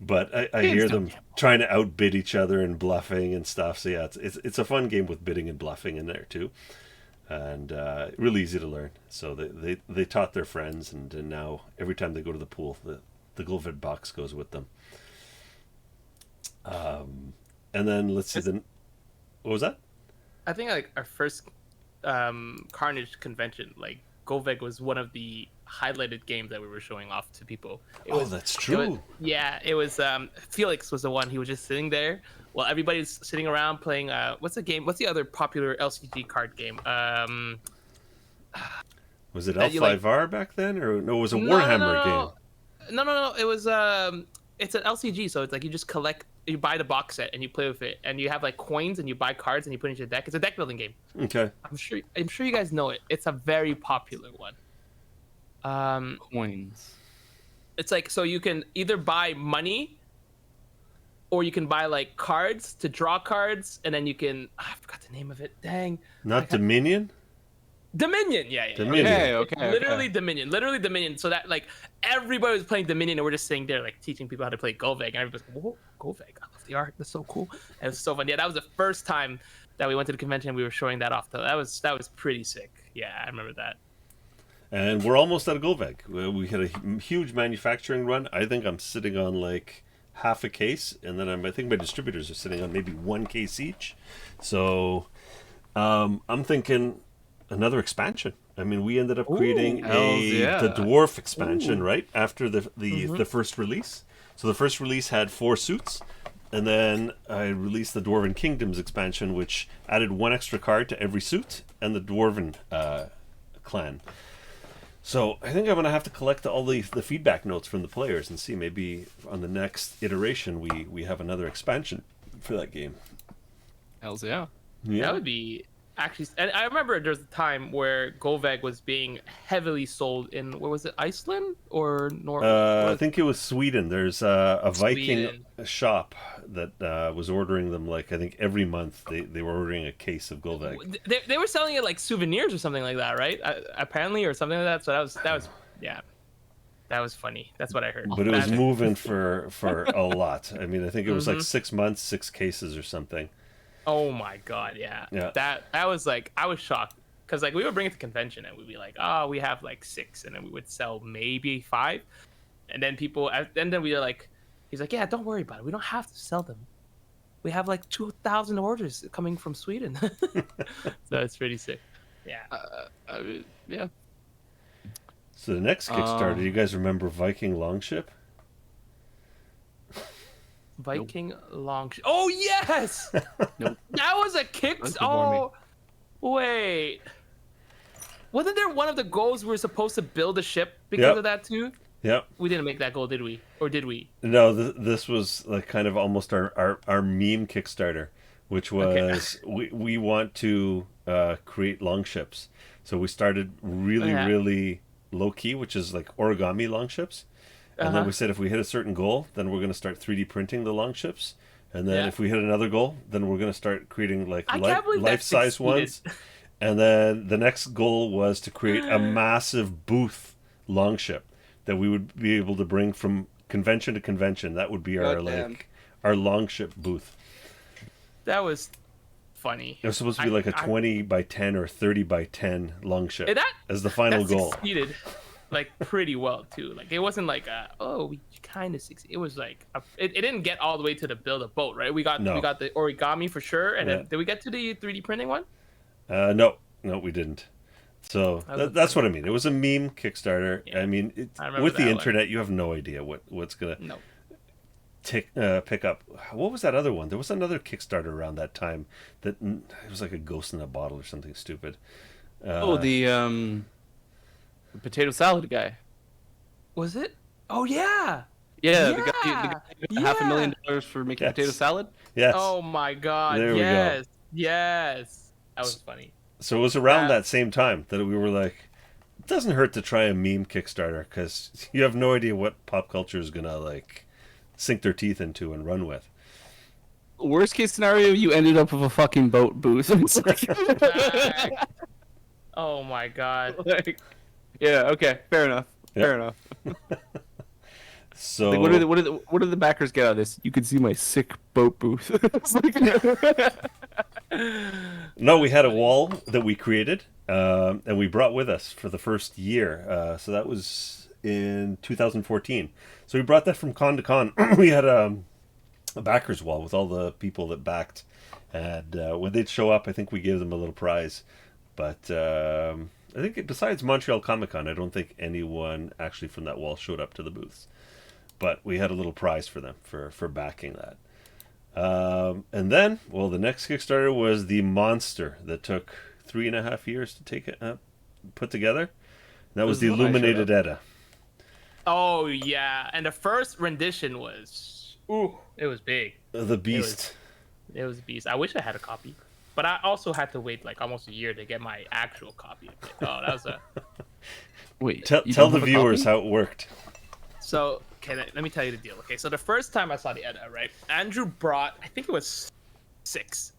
But I hear them trying to outbid each other and bluffing and stuff. So yeah, it's a fun game with bidding and bluffing in there too, and really easy to learn. So they taught their friends, and now every time they go to the pool, the Gulved box goes with them. And then let's see what was that? I think like our first Carnage convention, like Gulveg was one of the highlighted games that we were showing off to people. That's true. It was Felix was the one. He was just sitting there while everybody's sitting around playing. What's the game? What's the other popular LCG card game? Was it L5R back then, or no? It was a Warhammer game. No. It was it's an LCG, so it's like you just collect. You buy the box set and you play with it, and you have like coins and you buy cards and you put it into your deck. It's a deck building game. Okay. I'm sure you guys know it. It's a very popular one. Coins. It's like, so you can either buy money or you can buy like cards to draw cards, and then you can I forgot the name of it. Dang. Not Dominion? Dominion, yeah. Dominion. Okay. Literally Dominion. So that like everybody was playing Dominion, and we're just sitting there like teaching people how to play Gulveg, and everybody's like, whoa, Gulveg, I love the art, that's so cool. And it was so fun. Yeah, that was the first time that we went to the convention and we were showing that off. Though that was pretty sick. Yeah, I remember that. And we're almost out of Gulveg. We had a huge manufacturing run. I think I'm sitting on like half a case, and then I think my distributors are sitting on maybe 1 case each. So I'm thinking another expansion. I mean, we ended up creating the dwarf expansion right after the first release. So the first release had 4 suits, and then I released the Dwarven Kingdoms expansion, which added 1 extra card to every suit and the Dwarven clan. So I think I'm going to have to collect all the feedback notes from the players and see maybe on the next iteration we have another expansion for that game. Hells yeah. That would be actually, and I remember there's a time where Goveg was being heavily sold in, where was it, Iceland or I think it was Sweden. There's a Viking Sweden. shop that was ordering them, like, I think every month they were ordering a case of Golveg. They were selling it like souvenirs or something like that, right? Apparently, or something like that. So that was yeah, that was funny. That's what I heard. But it was moving for a lot. I mean, I think it was like 6 months, 6 cases or something. Oh my god, yeah. That was like, I was shocked because like we would bring it to convention and we'd be like, oh, we have like 6, and then we would sell maybe 5, and then then we were like, he's like, yeah, don't worry about it. We don't have to sell them. We have like 2,000 orders coming from Sweden. So it's pretty sick. Yeah. Yeah. So the next Kickstarter, do you guys remember Viking Longship? Viking Longship. Oh yes. Nope. That was a Oh, wait. Wasn't there one of the goals we were supposed to build a ship because of that too? Yep. We didn't make that goal, did we? Or did we? No, this was like kind of almost our meme Kickstarter, which was we want to create longships. So we started really low key, which is like origami longships. And then we said if we hit a certain goal, then we're going to start 3D printing the longships. And then if we hit another goal, then we're going to start creating like life-size ones. And then the next goal was to create a massive booth longship that we would be able to bring from convention to convention. That would be our longship booth. That was funny. It was supposed to be like a 20 by 10 or 30 by 10 longship as the final goal. Succeeded like pretty well too. Like it wasn't like we kind of succeeded. It was like it didn't get all the way to the build a boat, right? We got the origami for sure, and then did we get to the 3D printing one? No, we didn't. So that's what I mean. It was a meme Kickstarter. Yeah. I mean, with the internet, you have no idea what's gonna pick up. What was that other one? There was another Kickstarter around that time that it was like a ghost in a bottle or something stupid. The potato salad guy. Was it? Oh yeah. Yeah, the guy got $500,000 for making potato salad. Yes. Oh my god. There we go. Yes. That was funny. So it was around that same time that we were like, it doesn't hurt to try a meme Kickstarter because you have no idea what pop culture is gonna like sink their teeth into and run with. Worst case scenario, you ended up with a fucking boat booth. Oh my god. Yeah. Okay. Fair enough. Yep. Fair enough. So like, what do the backers get out of this? You can see my sick boat booth. No, we had a wall that we created, and we brought with us for the first year. So that was in 2014. So we brought that from con to con. We had a backers wall with all the people that backed, and when they'd show up, I think we gave them a little prize. But I think besides Montreal Comic Con, I don't think anyone actually from that wall showed up to the booths. But we had a little prize for them for backing that. And then, the next Kickstarter was the monster that took 3.5 years to take it put together. That was the Illuminated Edda. Oh yeah, and the first rendition was it was big. The Beast. It was a beast. I wish I had a copy, but I also had to wait like almost a year to get my actual copy of it. Oh, that was a. Wait. Tell the viewers how it worked. So. Okay, let me tell you the deal. Okay, so the first time I saw the Edda, right? Andrew brought, I think it was 6.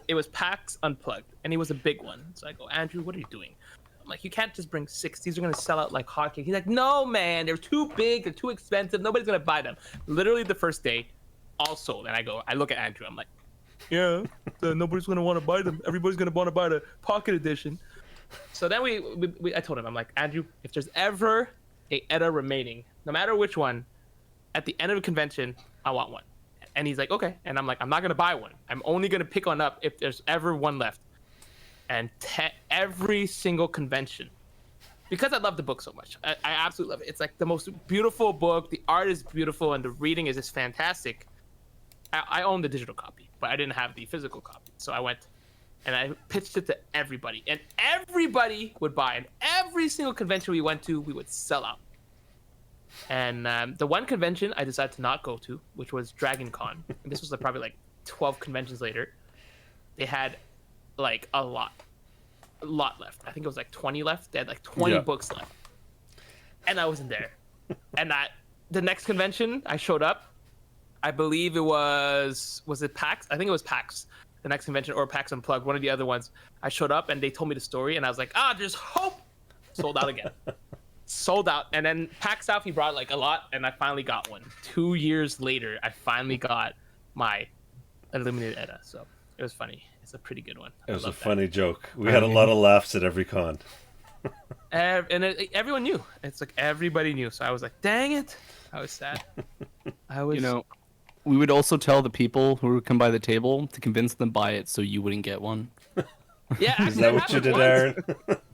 It was PAX Unplugged, and it was a big one. So I go, Andrew, what are you doing? I'm like, you can't just bring 6. These are gonna sell out like hotcakes. He's like, no, man, they're too big, they're too expensive. Nobody's gonna buy them. Literally the first day, all sold. And I look at Andrew. I'm like, yeah, nobody's gonna want to buy them. Everybody's gonna want to buy the pocket edition. So then I told him, I'm like, Andrew, if there's ever a Edda remaining, no matter which one, at the end of a convention, I want one. And he's like, okay. And I'm like, I'm not going to buy one. I'm only going to pick one up if there's ever one left. And every single convention, because I love the book so much, I absolutely love it. It's like the most beautiful book. The art is beautiful and the reading is just fantastic. I own the digital copy, but I didn't have the physical copy. So I went and I pitched it to everybody. And everybody would buy. And every single convention we went to, we would sell out. And the one convention I decided to not go to, which was Dragon Con. And this was probably like 12 conventions later. They had like a lot left. I think it was like 20 left. They had like 20 books left, and I wasn't there. And the next convention, I showed up. I believe it was it PAX? I think it was PAX. The next convention, or PAX Unplugged, one of the other ones. I showed up and they told me the story, and I was like, there's hope. Sold out again. Sold out. And then PAX South, he brought like a lot, and I finally got one. 2 years later, I finally got my Illuminated Edda. So it was funny. It's a pretty good one. It was a funny joke. We had a lot of laughs at every con. Everyone knew. It's like everybody knew. So I was like, dang it. I was sad. We would also tell the people who would come by the table to convince them to buy it so you wouldn't get one. Yeah, is that what you did, Aaron?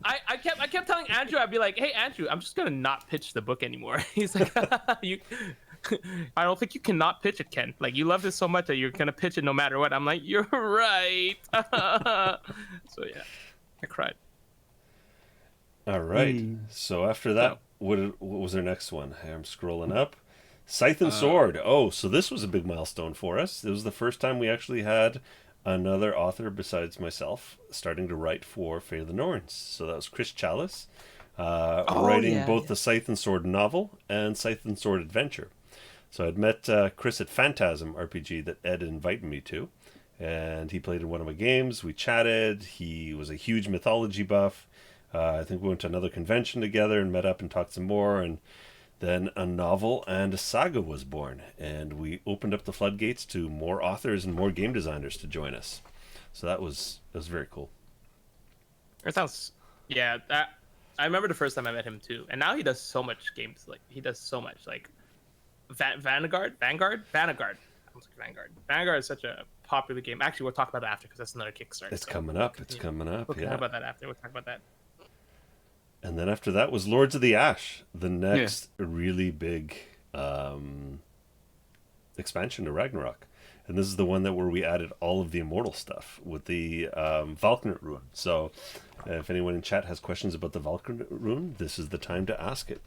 I kept telling Andrew, I'd be like, hey Andrew, I'm just gonna not pitch the book anymore. He's like, I don't think you can not pitch it, Ken. Like, you love this so much that you're gonna pitch it no matter what. I'm like, you're right. So yeah, I cried. All right. So after that, what was our next one? I'm scrolling up. Scythe and Sword. So this was a big milestone for us. It was the first time we actually had another author besides myself starting to write for Fate of the Norns. So that was Chris Chalice, writing both the Scythe and Sword novel and Scythe and Sword adventure. So I'd met Chris at Phantasm RPG that Ed invited me to, and he played in one of my games. We chatted. He was a huge mythology buff. I think we went to another convention together and met up and talked some more, and then a novel and a saga was born, and we opened up the floodgates to more authors and more game designers to join us. So that was very cool. It sounds, I remember the first time I met him too, and now he does so much games. Like, he does so much. Like Vanigard. Vanigard is such a popular game. Actually, we'll talk about that after, because that's another Kickstarter. It's coming up. We'll talk about that after. We'll talk about that. And then after that was Lords of the Ash, the next really big expansion to Ragnarok. And this is the one where we added all of the immortal stuff with the Valkyrie rune. So if anyone in chat has questions about the Valkyrie rune, this is the time to ask it.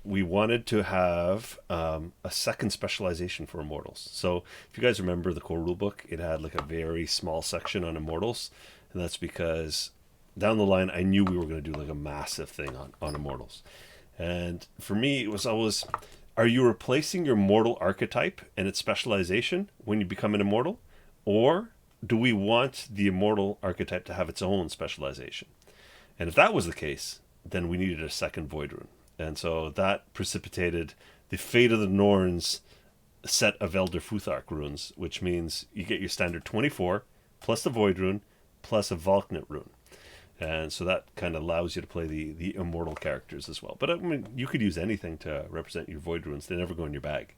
We wanted to have a second specialization for immortals. So if you guys remember the core rulebook, it had like a very small section on immortals. And that's because down the line, I knew we were going to do like a massive thing on immortals. And for me, it was always, are you replacing your mortal archetype and its specialization when you become an immortal? Or do we want the immortal archetype to have its own specialization? And if that was the case, then we needed a second void rune. And so that precipitated the Fate of the Norns set of Elder Futhark runes, which means you get your standard 24 plus the void rune plus a Valknut rune. And so that kind of allows you to play the immortal characters as well. But I mean, you could use anything to represent your void runes. They never go in your bag.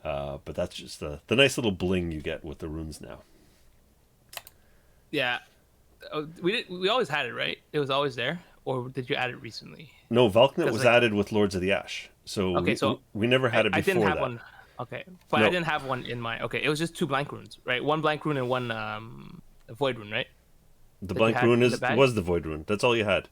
But that's just the nice little bling you get with the runes now. Yeah. We always had it, right? It was always there? Or did you add it recently? No, Valknut was added with Lords of the Ash. So, we never had it before. I didn't have one. Okay. But no. I didn't have one in my... Okay, it was just 2 blank runes, right? 1 blank rune and 1 void rune, right? The blank rune was the void rune. That's all you had.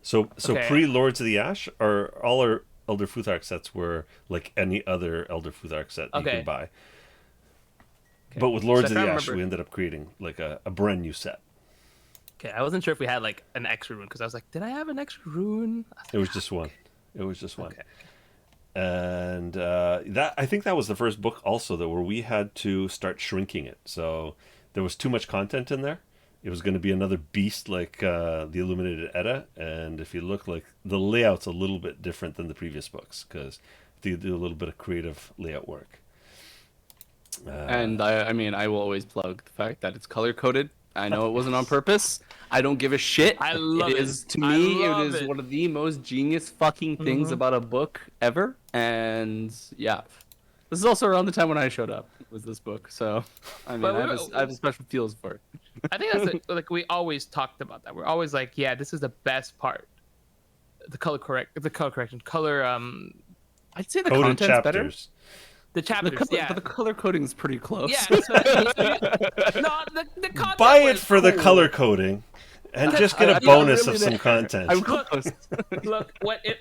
So pre-Lords of the Ash, all our Elder Futhark sets were like any other Elder Futhark set you could buy. Okay. But with Lords of the Ash, we ended up creating like a brand new set. Okay, I wasn't sure if we had like an extra rune, because I was like, did I have an extra rune? It was just one. Okay. And I think that was the first book also where we had to start shrinking it. So there was too much content in there. It was going to be another beast like the Illuminated Edda, and if you look, like the layout's a little bit different than the previous books because they do a little bit of creative layout work. And I will always plug the fact that it's color coded. I know it wasn't on purpose. I don't give a shit. I love it. To me, it is one of the most genius fucking things about a book ever. And yeah, this is also around the time when I showed up with this book. So I mean, I have a special feels for it. I think that's like we always talked about that. We're always like, yeah, this is the best part. The color correction. I'd say the content's chapters. Better. The chapters, but the color coding is pretty close. Yeah. The content. Buy it for the color coding, and just get a bonus of some content. Look,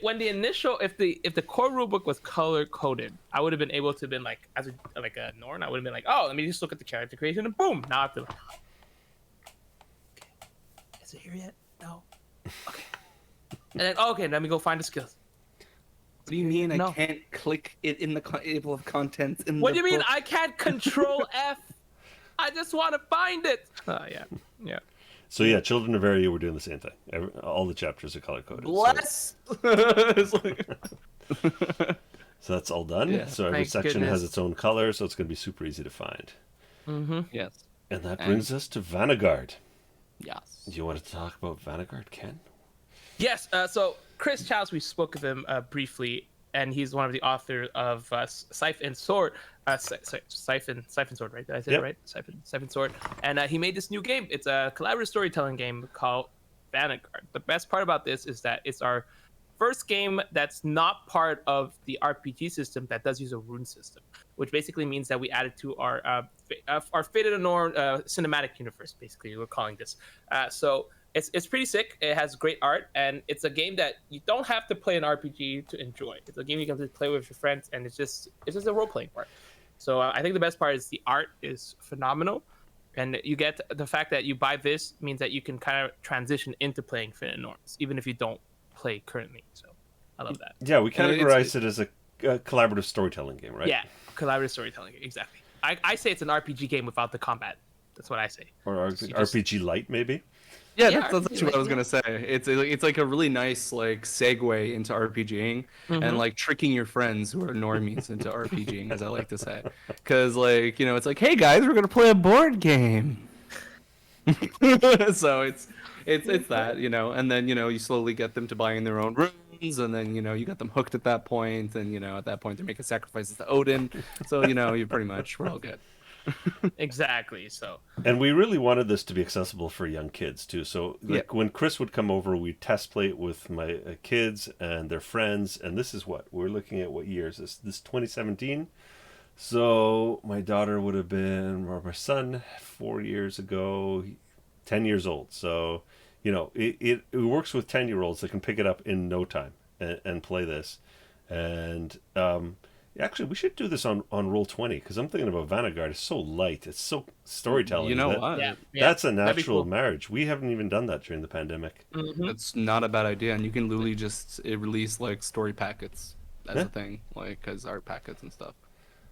when the initial, if the core rulebook was color coded, I would have been able to been like, as a Norn, I would have been like, oh, let me just look at the character creation, and boom, now I have to. Is it here yet? No. Okay. And then okay, let me go find the skills. What do you mean No. I can't click it in the table of contents in What the do you mean book? I can't control F? I just want to find it. Yeah. So yeah, Children of Area, we're doing the same thing. All the chapters are color coded. Bless. It's like- So that's all done. Yeah. So every Thank section has goodness. its own color, so it's going to be super easy to find. Mm-hmm. Yes. And that brings us to Vanigard. Yes. Do you want to talk about Vanigard, Ken? Yes. So Chris Childs, we spoke of him briefly, and he's one of the authors of Scythe and Sword. Scythe and Sword, right? Did I say Yep. it right? Scythe and Sword. And he made this new game. It's a collaborative storytelling game called Vanigard. The best part about this is that it's our first game that's not part of the RPG system that does use a rune system, which basically means that we added to our Fate of the Norn cinematic universe. Basically, we're calling this. So it's pretty sick. It has great art, and it's a game that you don't have to play an RPG to enjoy. It's a game you can just play with your friends, and it's just a role playing part. So I think the best part is the art is phenomenal, and you get the fact that you buy this means that you can kind of transition into playing Fate and Norns, even if you don't play currently. So I love that. Yeah, we categorize it as a collaborative storytelling game, right? Yeah, collaborative storytelling, exactly. I say it's an RPG game without the combat. That's what I say. Or You just- RPG Light, maybe? Yeah, Yeah, that's actually what I was yeah. gonna say. It's like a really nice like segue into RPGing and like tricking your friends who are normies into RPGing, as I like to say, because like it's like, hey guys, we're gonna play a board game. So it's that and then you slowly get them to buying their own runes, and then you got them hooked at that point, and at that point they're making sacrifices to Odin. So you pretty much we're all good. Exactly. So And we really wanted this to be accessible for young kids too. So Yeah. when Chris would come over, we'd test play it with my kids and their friends. And this is we're looking at. What year is this? This 2017. So my daughter would have been, or my son, 4 years ago, 10 years old. So it works with 10-year-olds that can pick it up in no time and play this. And actually, we should do this on Roll20, because I'm thinking about Vanigard. It's so light. It's so storytelling. You know that- what? yeah, That's a that'd be natural cool. marriage. We haven't even done that during the pandemic. That's not a bad idea, and you can literally just release like story packets as Yeah. a thing, like as art packets and stuff.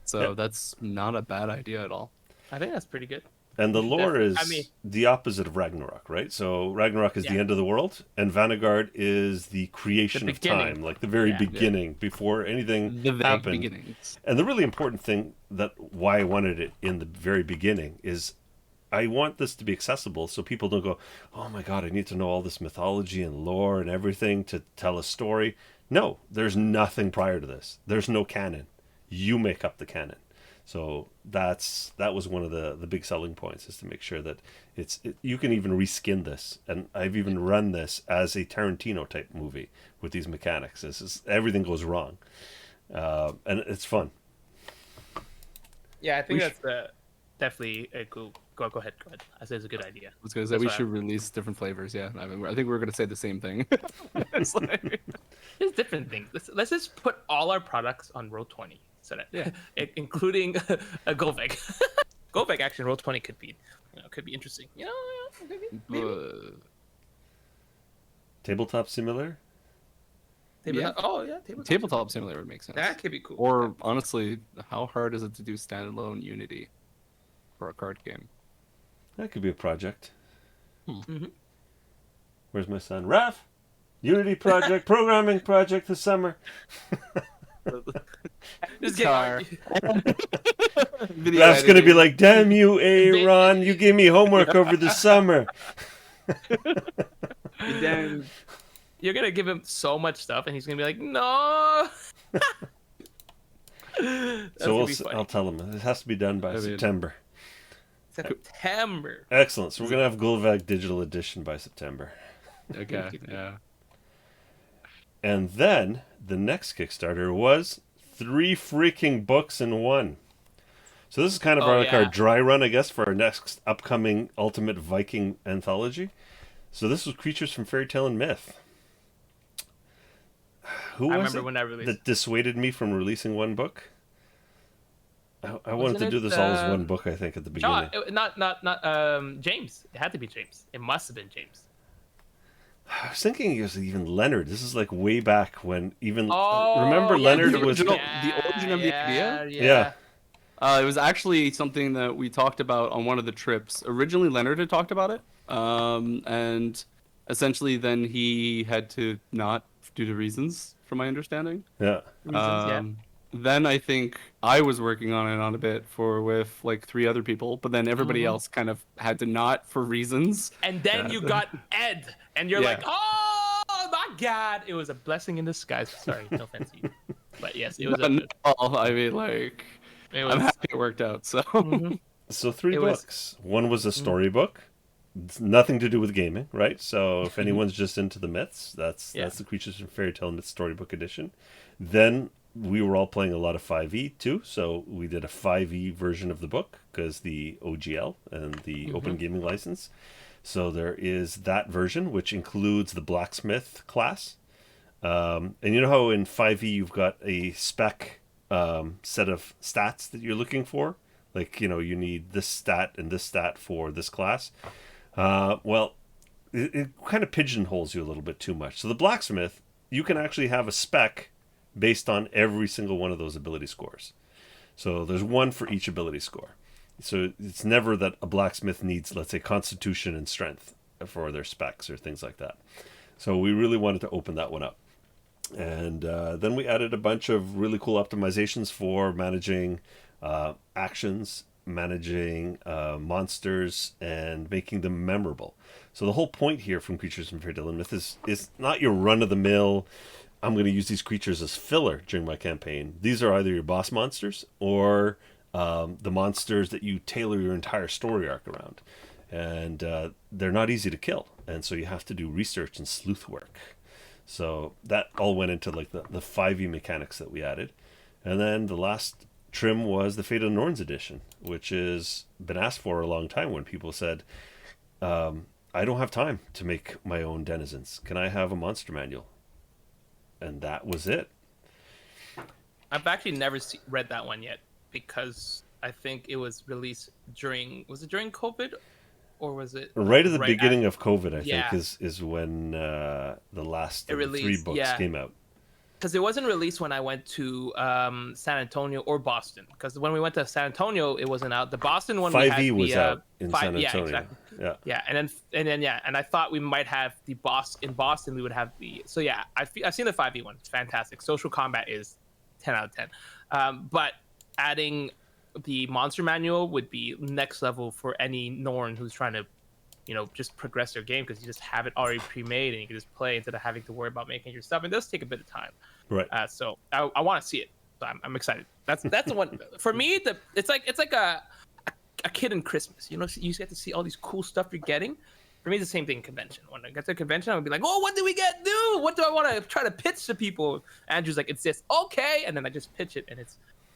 So Yeah. that's not a bad idea at all. I think that's pretty good. And the lore Definitely. is I mean- the opposite of Ragnarok, right? So Ragnarok is the Yeah. end of the world, and Vanigard is the creation of beginning. time, like the very Yeah. beginning, before anything The vague happened. beginnings. And the really important thing why I wanted it in the very beginning is I want this to be accessible, so people don't go, oh my god, I need to know all this mythology and lore and everything to tell a story. No, there's nothing prior to this. There's no canon. You make up the canon. So that was one of the big selling points, is to make sure that you can even reskin this. And I've even run this as a Tarantino type movie with these mechanics. Everything goes wrong. And it's fun. Yeah, I think We that's definitely a cool. Go ahead. I say it's a good idea. I was gonna say That's we what should release different flavors. Yeah, I think we're gonna say the same thing. It's like, There's different things. Let's just put all our products on Roll20, so that Yeah. including a Goveg. Goveg actually Roll20 could be interesting. Maybe. Tabletop simulator? Tabletop. Yeah. Oh yeah, tabletop. tabletop simulator would make sense. That could be cool. Or honestly, how hard is it to do standalone Unity for a card game? That could be a project. Mhm. Where's my son? Raph! Unity project, programming project this summer. Just Car. Video Raph's going to be editing. like, damn you, Aaron, you gave me homework over the summer. Damn. You're gonna give him so much stuff, and he's gonna be like, no. So I'll tell him. It has to be done by I mean- September. September. Excellent. So we're going to have Gulvag Digital Edition by September. Okay. Yeah. And then the next Kickstarter was 3 freaking books in one. So this is kind of Oh, our yeah. dry run, I guess, for our next upcoming Ultimate Viking anthology. So this was Creatures from Fairy Tale and Myth. Who I was remember it when I released. that dissuaded me from releasing one book? I wanted Wasn't to do it, this all as one book, I think, at the beginning. Not James. It had to be James. It must have been James. I was thinking it was even Leonard. This is like way back when even Oh, remember yeah, Leonard the was original- the origin of the idea? Yeah. It was actually something that we talked about on one of the trips. Originally, Leonard had talked about it, and essentially then he had to not due to reasons, from my understanding. yeah. Reasons, yeah. Then I think I was working on it on a bit with like 3 other people, but then everybody else kind of had to not for reasons. And then you got Ed, and you're Yeah. like, oh my God, it was a blessing in disguise. Sorry, no offense to you, but yes, it was. I mean, like, It was I'm happy it worked out. So. So 3 It was- books. One was a storybook. It's nothing to do with gaming, right? So if anyone's just into the myths, that's the Creatures from Fairy Tale Myths Storybook Edition. Then we were all playing a lot of 5e too, so we did a 5e version of the book because the OGL and the Open Gaming License. So there is that version, which includes the blacksmith class. And you know how in 5e you've got a spec set of stats that you're looking for? Like, you know, you need this stat and this stat for this class. Well, it kind of pigeonholes you a little bit too much. So the blacksmith, you can actually have a spec based on every single one of those ability scores. So there's one for each ability score. So it's never that a blacksmith needs, let's say, constitution and strength for their specs or things like that. So we really wanted to open that one up. And then we added a bunch of really cool optimizations for managing actions, managing monsters, and making them memorable. So the whole point here from Creatures from Fairy Tale and Myth is not your run-of-the-mill, I'm going to use these creatures as filler during my campaign. These are either your boss monsters or the monsters that you tailor your entire story arc around. And they're not easy to kill. And so you have to do research and sleuth work. So that all went into like the 5e mechanics that we added. And then the last trim was the Fate of the Norns edition, which has been asked for a long time when people said, I don't have time to make my own denizens. Can I have a monster manual? And that was it. I've actually never read that one yet because I think it was released was it during COVID or was it right at the beginning of COVID? I Yeah. think is when the last of the 3 released, books yeah. came out. Because it wasn't released when I went to San Antonio or Boston. Because when we went to San Antonio, it wasn't out. The Boston one, 5e was out in San Antonio. Yeah, exactly. Yeah. Yeah, and then and I thought we might have in Boston. We would have so yeah. I've seen the 5e one. It's fantastic. Social combat is 10 out of 10. But adding the monster manual would be next level for any Norn who's trying to, just progress their game because you just have it already pre-made and you can just play instead of having to worry about making your stuff. It does take a bit of time. Right. So I want to see it. So I'm excited. That's the one for me. It's like a kid in Christmas. You get to see all these cool stuff you're getting. For me, it's the same thing in convention. When I get to a convention, I would be like, oh, what do we get new? What do I want to try to pitch to people? Andrew's like, it's this. Okay. And then I just pitch it and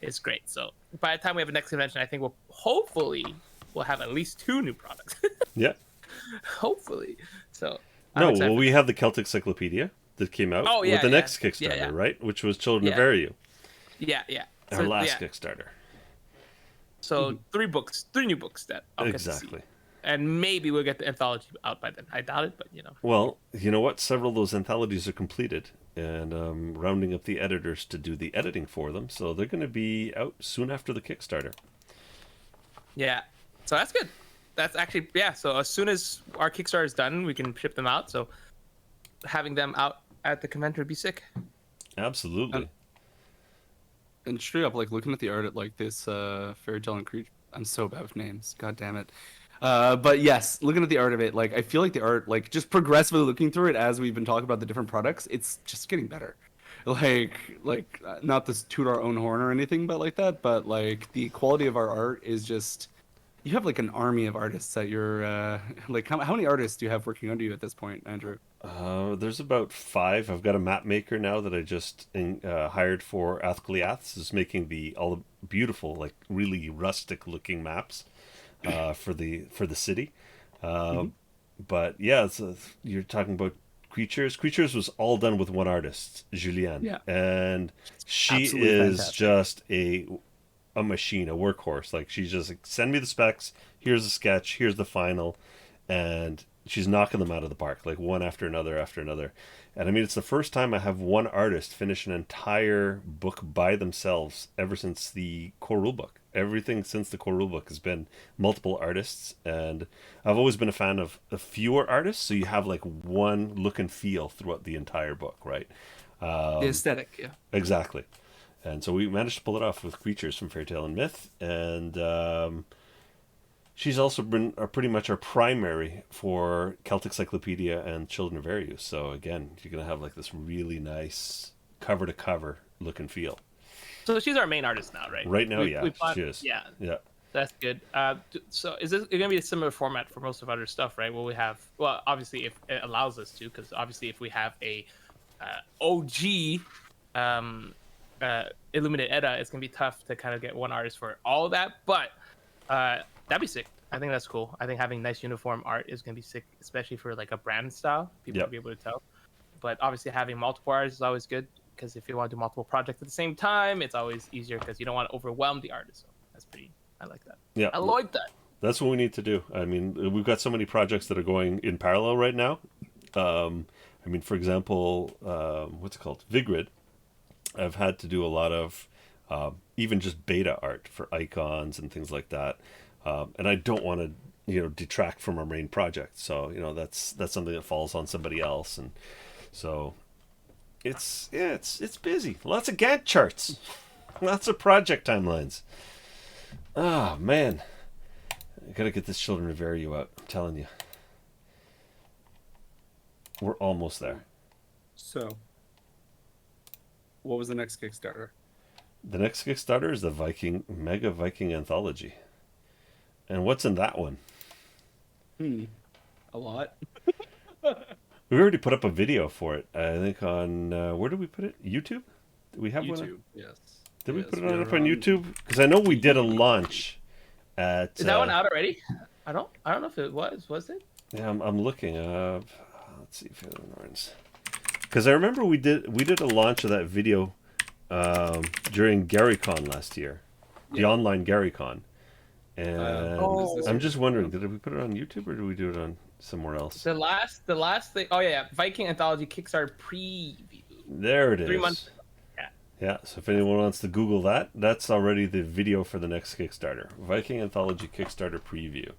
it's great. So by the time we have a next convention, I think we'll have at least 2 new products. Yeah. Hopefully. So we have the Celtic Encyclopedia that came out with the next Kickstarter, right? Which was Children of Ariu. Yeah. Our last Kickstarter. So 3 new books that I'll get to see. And maybe we'll get the anthology out by then. I doubt it, but Well, you know what? Several of those anthologies are completed, and rounding up the editors to do the editing for them, so they're going to be out soon after the Kickstarter. Yeah, so that's good. That's actually So as soon as our Kickstarter is done, we can ship them out. So having them out at the convention would be sick. Absolutely. And straight up, like looking at the art at like this fairy tale and creature. I'm so bad with names. God damn it. But yes, looking at the art of it, like I feel like the art, like just progressively looking through it as we've been talking about the different products, it's just getting better. Like not to toot our own horn or anything, but like that. But like the quality of our art is just. You have like an army of artists that you're like. How many artists do you have working under you at this point, Andrew? There's about 5. I've got a map maker now that I just hired for Athgleaths, is making all the beautiful, like really rustic looking maps for the city. But yeah, you're talking about Creatures. Creatures was all done with one artist, Julianne. Yeah. And she Absolutely is fantastic. just a machine, a workhorse. Like she's just like, send me the specs, here's the sketch, here's the final, and she's knocking them out of the park, like one after another after another. And I mean, it's the first time I have one artist finish an entire book by themselves ever since the core rulebook. Everything since the core rulebook has been multiple artists, and I've always been a fan of fewer artists, so you have like one look and feel throughout the entire book, right? The aesthetic, yeah. Exactly. And so we managed to pull it off with creatures from Fairy Tale and Myth, and she's also been pretty much our primary for Celtic Encyclopedia and Children of Arius. So again, you're going to have like this really nice cover to cover look and feel. So she's our main artist now, right? Right now, she is. Yeah. Yeah. That's good. So is this going to be a similar format for most of our stuff, right? Will we have, well, obviously if it allows us to, because obviously if we have a OG Illuminated Edda, it's going to be tough to kind of get one artist for all of that, but that'd be sick. I think that's cool. I think having nice uniform art is going to be sick, especially for like a brand style. People will be able to tell. But obviously having multiple artists is always good, because if you want to do multiple projects at the same time, it's always easier because you don't want to overwhelm the artist. So that's pretty, I like that. Yeah. I like that. That's what we need to do. I mean, we've got so many projects that are going in parallel right now. I mean, for example, what's it called? Vigrid. I've had to do a lot of even just beta art for icons and things like that. And I don't want to, detract from our main project. So, that's something that falls on somebody else. And so it's busy. Lots of Gantt charts. Lots of project timelines. Oh, man. I got to get this Children of Arius out. I'm telling you. We're almost there. So, what was the next Kickstarter? The next Kickstarter is the Mega Viking Anthology. And what's in that one? A lot. We already put up a video for it. I think on where did we put it? YouTube? Did we have YouTube, one? yes. Did we put it up on YouTube? Because I know we did a launch at. Is that one out already? I don't know if it was. Was it? Yeah, I'm looking. Let's see if it Norns. Because I remember we did a launch of that video during GaryCon last year, the online GaryCon. And I'm just wondering, did we put it on YouTube or did we do it on somewhere else? The last thing. Oh yeah, Viking Anthology Kickstarter preview. There it is. 3 months. Yeah. So if anyone wants to Google that, that's already the video for the next Kickstarter, Viking Anthology Kickstarter preview.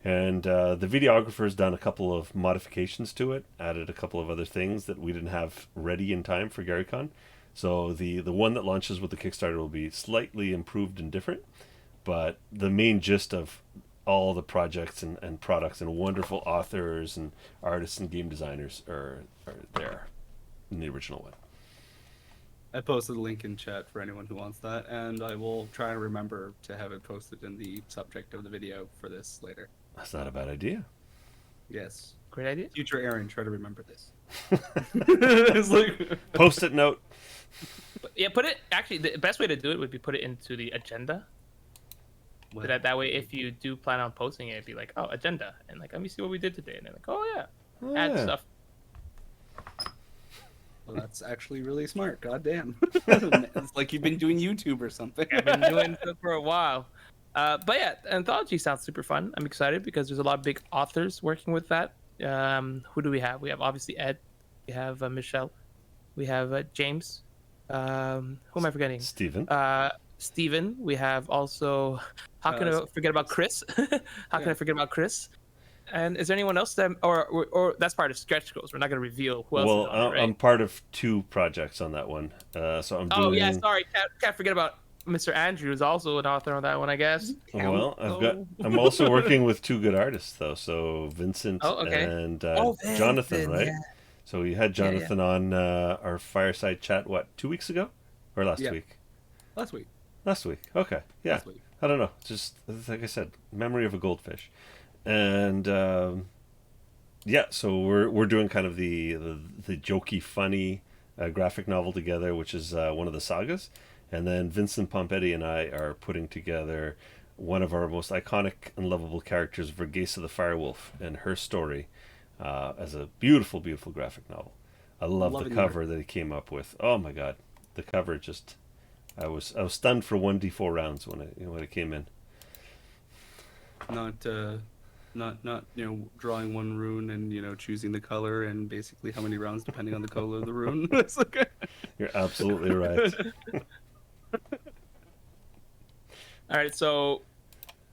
And the videographer's done a couple of modifications to it, added a couple of other things that we didn't have ready in time for GaryCon. So the one that launches with the Kickstarter will be slightly improved and different. But the main gist of all the projects and products and wonderful authors and artists and game designers are there in the original one. I posted a link in chat for anyone who wants that, and I will try and remember to have it posted in the subject of the video for this later. That's not a bad idea. Yes. Great idea. Future Aaron, try to remember this. It's like... Post-it note. Yeah, put it. Actually, the best way to do it would be put it into the agenda. So that way, if you do plan on posting it, it'd be like, oh, agenda, and like, let me see what we did today, and they're like, oh yeah, add stuff. Well, that's actually really smart. God damn. It's like you've been doing YouTube or something. I've been doing it for a while. But yeah, anthology sounds super fun. I'm excited because there's a lot of big authors working with that. Who do we have? We have obviously Ed. We have Michelle. We have James. Who am I forgetting? Steven. We have also. How can I forget about Chris? How can I forget about Chris? And is there anyone else that, or that's part of stretch goals? We're not going to reveal who else. Well, is on it, right? I'm part of 2 projects on that one, so I'm doing. Oh yeah, sorry, can't forget about Mr. Andrew is also an author on that one, I guess. Well, I'm also working with 2 good artists though, so Vincent and Jonathan, right? Yeah. So we had Jonathan on our Fireside Chat, 2 weeks ago, or last week? Last week. Last week. Okay. Yeah. Last week. I don't know. Just like I said, memory of a goldfish. And so we're doing kind of the jokey, funny graphic novel together, which is one of the sagas, and then Vincent Pompetti and I are putting together one of our most iconic and lovable characters, Vergesa the Firewolf, and her story as a beautiful, beautiful graphic novel. I love the cover that he came up with. Oh my God, the cover just I was stunned for 1d4 rounds when it came in. Not Not drawing one rune and choosing the color and basically how many rounds depending on the color of the rune. It's like You're absolutely right. All right, so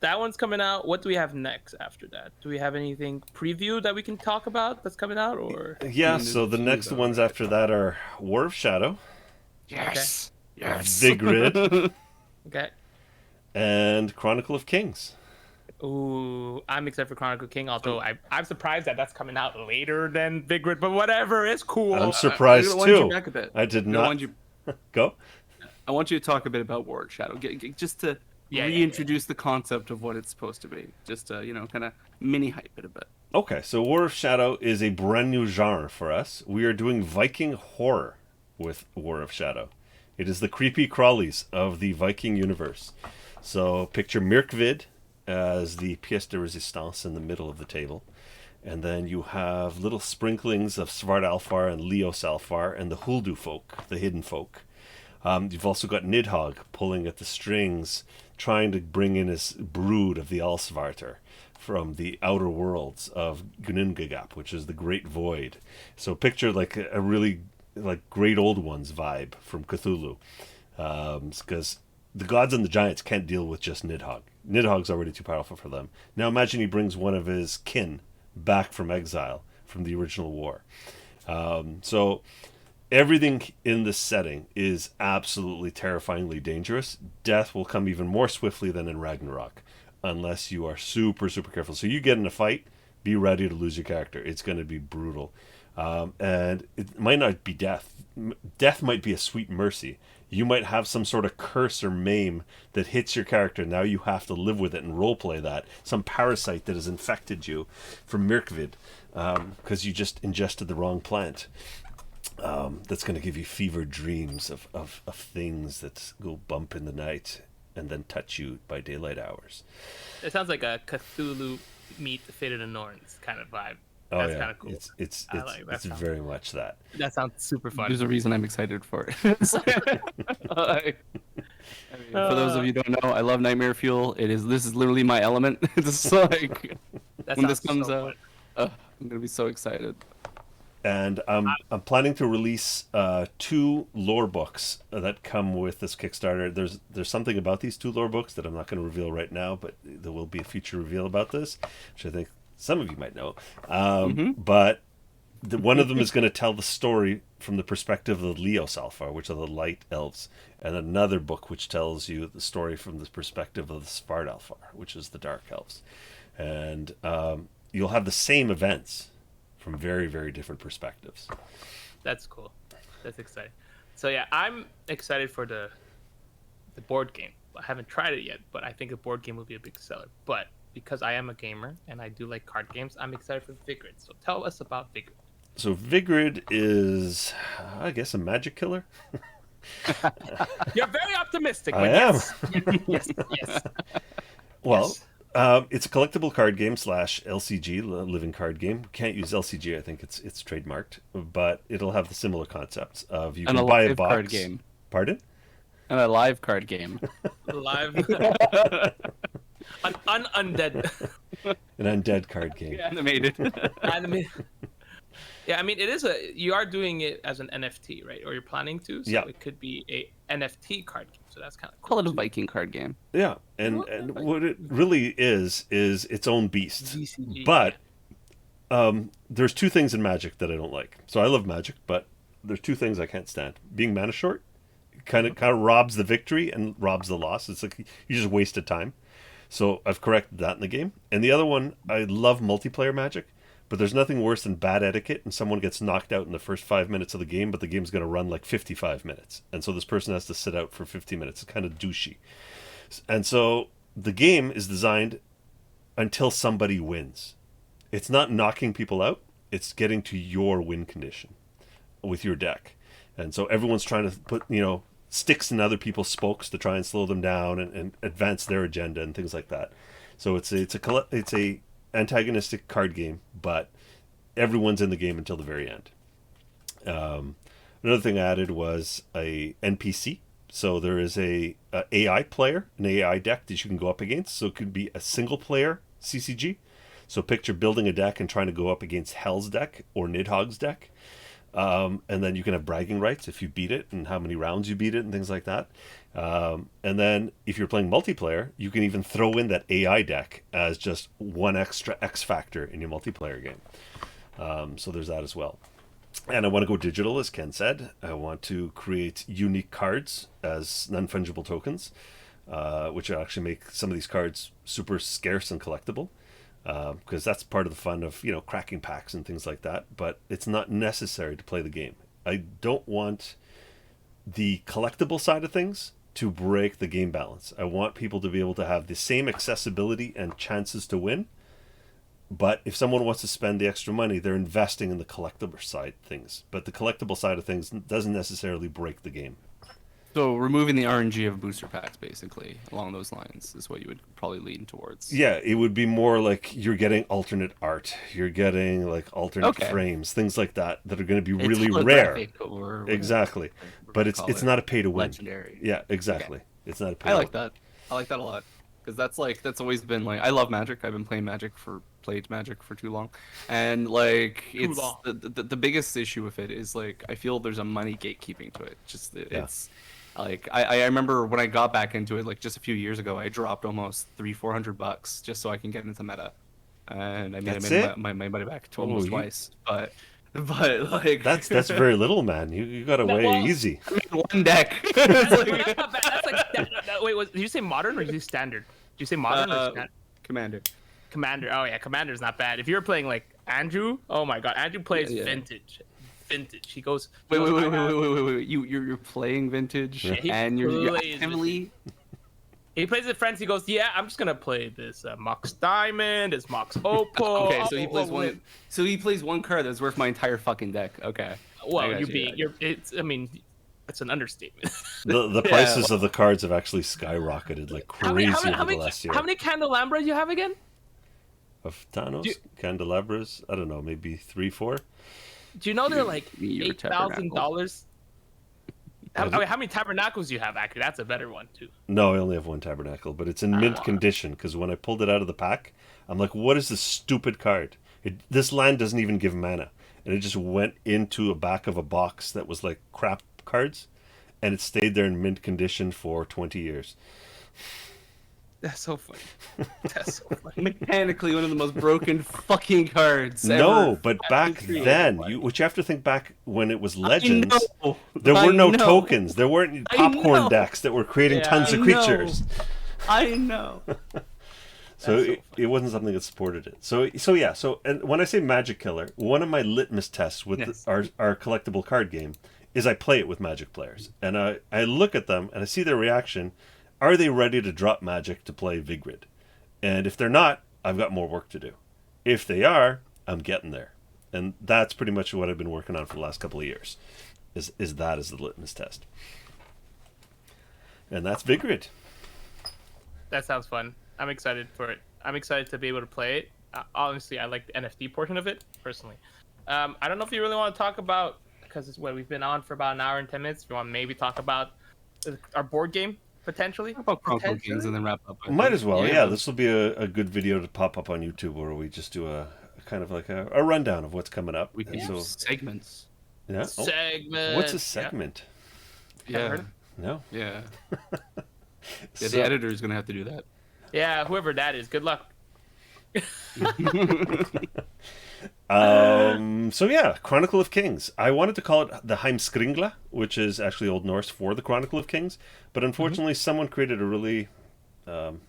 that one's coming out. What do we have next after that? Do we have anything previewed that we can talk about that's coming out, or? Yeah, so the next ones after that are War of Shadow. Yes. Okay. Yes. Vigrid. Okay. And Chronicle of Kings. Ooh, I'm excited for Chronicle of King, although I'm surprised that that's coming out later than Vigrid, but whatever, it's cool. I'm surprised I too. Back a bit. I did not. Go. I want you to talk a bit about War of Shadow, just to reintroduce the concept of what it's supposed to be. Just to, kind of mini hype it a bit. Okay, so War of Shadow is a brand new genre for us. We are doing Viking horror with War of Shadow. It is the creepy crawlies of the Viking universe. So picture Mirkvid as the pièce de résistance in the middle of the table. And then you have little sprinklings of Svartalfar and Leosalfar and the Huldu folk, the hidden folk. You've also got Nidhogg pulling at the strings, trying to bring in his brood of the Alsvarter from the outer worlds of Gunungagap, which is the Great Void. So picture like a really like Great Old Ones vibe from Cthulhu. Because the gods and the giants can't deal with just Nidhogg. Nidhogg's already too powerful for them. Now imagine he brings one of his kin back from exile from the original war. So everything in this setting is absolutely terrifyingly dangerous. Death will come even more swiftly than in Ragnarok, unless you are super, super careful. So you get in a fight, be ready to lose your character. It's going to be brutal. And it might not be death. Death might be a sweet mercy. You might have some sort of curse or maim that hits your character. Now you have to live with it and roleplay that. Some parasite that has infected you from Mirkvid because you just ingested the wrong plant. That's going to give you fevered dreams of things that go bump in the night and then touch you by daylight hours. It sounds like a Cthulhu meet the Fate of the Norns kind of vibe. Oh, That's yeah. Kind of cool. It's It's very much that. That sounds super fun. There's a reason I'm excited for it. For those of you who don't know, I love Nightmare Fuel. This is literally my element. It's like when this comes out, I'm gonna be so excited. And I'm planning to release 2 lore books that come with this Kickstarter. There's something about these 2 lore books that I'm not going to reveal right now, but there will be a future reveal about this, which I think some of you might know. But one of them is going to tell the story from the perspective of the Leosalfar, which are the light elves, and another book which tells you the story from the perspective of the Svartalfar, which is the dark elves. And you'll have the same events from very, very different perspectives. That's cool. That's exciting. So yeah, I'm excited for the board game. I haven't tried it yet, but I think a board game will be a big seller. But because I am a gamer and I do like card games, I'm excited for Vigrid. So tell us about Vigrid. So Vigrid is, I guess, a magic killer. You're very optimistic. I am. Yes. Well, yes. It's a collectible card game / LCG, living card game. Can't use LCG, I think it's trademarked, but it'll have the similar concepts of you can buy a box. Card game. Pardon? And a live card game. Live. An undead. An undead card game. Animated. Yeah, I mean, you are doing it as an NFT, right? Or you're planning to, so yeah. It could be a NFT card game, so that's kind of cool. Call it a Viking card game. Yeah, and what it really is its own beast. VCG, but there's 2 things in Magic that I don't like. So I love Magic, but there's 2 things I can't stand. Being mana short kind of robs the victory and robs the loss. It's like you just wasted time. So I've corrected that in the game. And the other one, I love multiplayer Magic, but there's nothing worse than bad etiquette and someone gets knocked out in the first 5 minutes of the game, but the game's going to run like 55 minutes. And so this person has to sit out for 50 minutes. It's kind of douchey. And so the game is designed until somebody wins. It's not knocking people out. It's getting to your win condition with your deck. And so everyone's trying to put, sticks in other people's spokes to try and slow them down and advance their agenda and things like that. So it's a antagonistic card game, but everyone's in the game until the very end. Another thing I added was a NPC. So there is a AI player, an AI deck that you can go up against. So it could be a single player CCG. So picture building a deck and trying to go up against Hell's deck or Nidhogg's deck. And then you can have bragging rights if you beat it and how many rounds you beat it and things like that. And then if you're playing multiplayer, you can even throw in that AI deck as just one extra X factor in your multiplayer game. So there's that as well. And I want to go digital, as Ken said. I want to create unique cards as non-fungible tokens, which will actually make some of these cards super scarce and collectible. Because that's part of the fun of, cracking packs and things like that. But it's not necessary to play the game. I don't want the collectible side of things to break the game balance. I want people to be able to have the same accessibility and chances to win. But if someone wants to spend the extra money, they're investing in the collectible side things. But the collectible side of things doesn't necessarily break the game. So removing the RNG of booster packs, basically, along those lines, is what you would probably lean towards. Yeah, it would be more like you're getting alternate art. You're getting like alternate frames, things like that are going to be really rare. Exactly. But it's not a pay to win. Legendary. Yeah, exactly. Okay. It's not a pay to win. I like that a lot. Because that's always been like, I love Magic. I've been playing played Magic for too long, and like it's the biggest issue with it is like I feel there's a money gatekeeping to it. It's like I remember when I got back into it like just a few years ago, I dropped almost $300-400 just so I can get into meta, and I made my money back to almost twice. But like that's very little, man. You got away easy. I mean, one deck. That's like wait, did you say modern or did you say standard? Did you say modern or standard? Commander. Oh yeah, Commander's not bad. If you're playing like Andrew, oh my god, Andrew plays vintage. He goes. Wait. You're playing vintage and you're actively. He plays with friends. He goes, yeah, I'm just gonna play this Mox Diamond, this Mox Opal. Okay, so he plays one. So he plays one card that's worth my entire fucking deck. Okay. Well, it's an understatement. The prices of the cards have actually skyrocketed like crazy over the last year. How many candelabras you have again? Of Thanos candelabras, I don't know, maybe 3, 4. Do you know they're like $8,000? How many tabernacles do you have? Actually, that's a better one too. No, I only have one tabernacle, but it's in mint condition because when I pulled it out of the pack, I'm like, what is this stupid card? This land doesn't even give mana, and it just went into a back of a box that was like crap cards, and it stayed there in mint condition for 20 years. That's so funny. Mechanically, one of the most broken fucking cards ever. No, but back then, you have to think back when it was Legends. There were no tokens. There weren't popcorn decks that were creating tons of creatures. I know. So it wasn't something that supported it. So and when I say Magic Killer, one of my litmus tests with our collectible card game is I play it with Magic players, and I look at them and I see their reaction. Are they ready to drop Magic to play Vigrid? And if they're not, I've got more work to do. If they are, I'm getting there. And that's pretty much what I've been working on for the last couple of years. Is that as the litmus test. And that's Vigrid. That sounds fun. I'm excited for it. I'm excited to be able to play it. Honestly, I like the NFT portion of it, personally. I don't know if you really want to talk about, because we've been on for about an hour and 10 minutes. If you want to maybe talk about our board game. Potentially. How about Chronicle of Kings and then wrap up? Might as well, yeah. This will be a good video to pop up on YouTube where we just do a kind of like a rundown of what's coming up. We can do segments. Yeah. Segment. What's a segment? Yeah. No. Yeah. The editor's gonna have to do that. Yeah, whoever that is. Good luck. So yeah, Chronicle of Kings. I wanted to call it the Heimskringla, which is actually Old Norse for the Chronicle of Kings, but unfortunately someone created a really I'm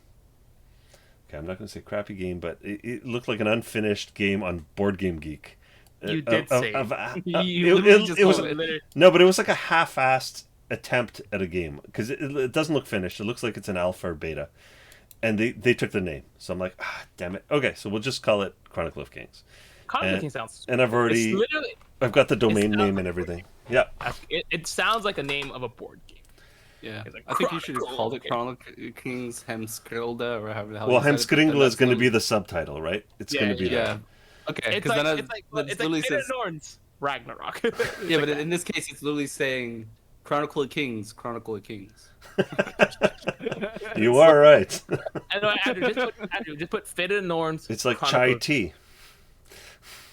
not going to say crappy game, but it looked like an unfinished game on Board Game Geek. You did say it was no, but it was like a half-assed attempt at a game because it doesn't look finished. It looks like it's an alpha or beta, and they took the name. So I'm like, damn it. Okay, so we'll just call it Chronicle of Kings. Chronicle of Kings sounds. And I've got the domain name and everything. Yeah. It sounds like a name of a board game. Yeah, like, I think you should have called it Chronicle of Kings Heimskringla or however the hell. Well, Heimskringla is going to be the subtitle, right? It's going to be that. Okay, because then it's like Norns Ragnarok. Yeah, but in this case, it's literally saying Chronicle of Kings. Chronicle of Kings. You are right. Andrew, just put Fit in Norns. It's like Chronicle chai of tea.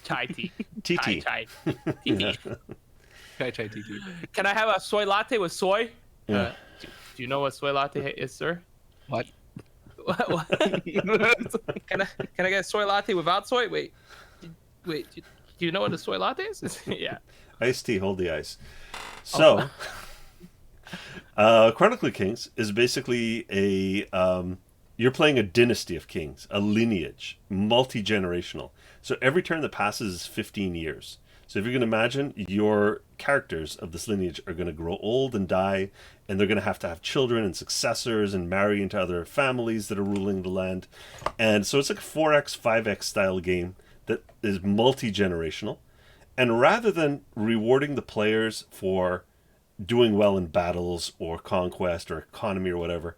Chai tea. TT. Chai. TT. Chai TT. Can I have a soy latte with soy? Yeah. Do you know what soy latte is, sir? What? What? Can I get a soy latte without soy? Wait. Do you know what a soy latte is? Yeah. Iced tea, hold the ice. So, Chronicle of Kings is basically you're playing a dynasty of kings, a lineage, multi-generational. So every turn that passes is 15 years. So if you can imagine, your characters of this lineage are going to grow old and die, and they're going to have children and successors and marry into other families that are ruling the land. And so it's like a 4X, 5X style game that is multi-generational. And rather than rewarding the players for doing well in battles or conquest or economy or whatever,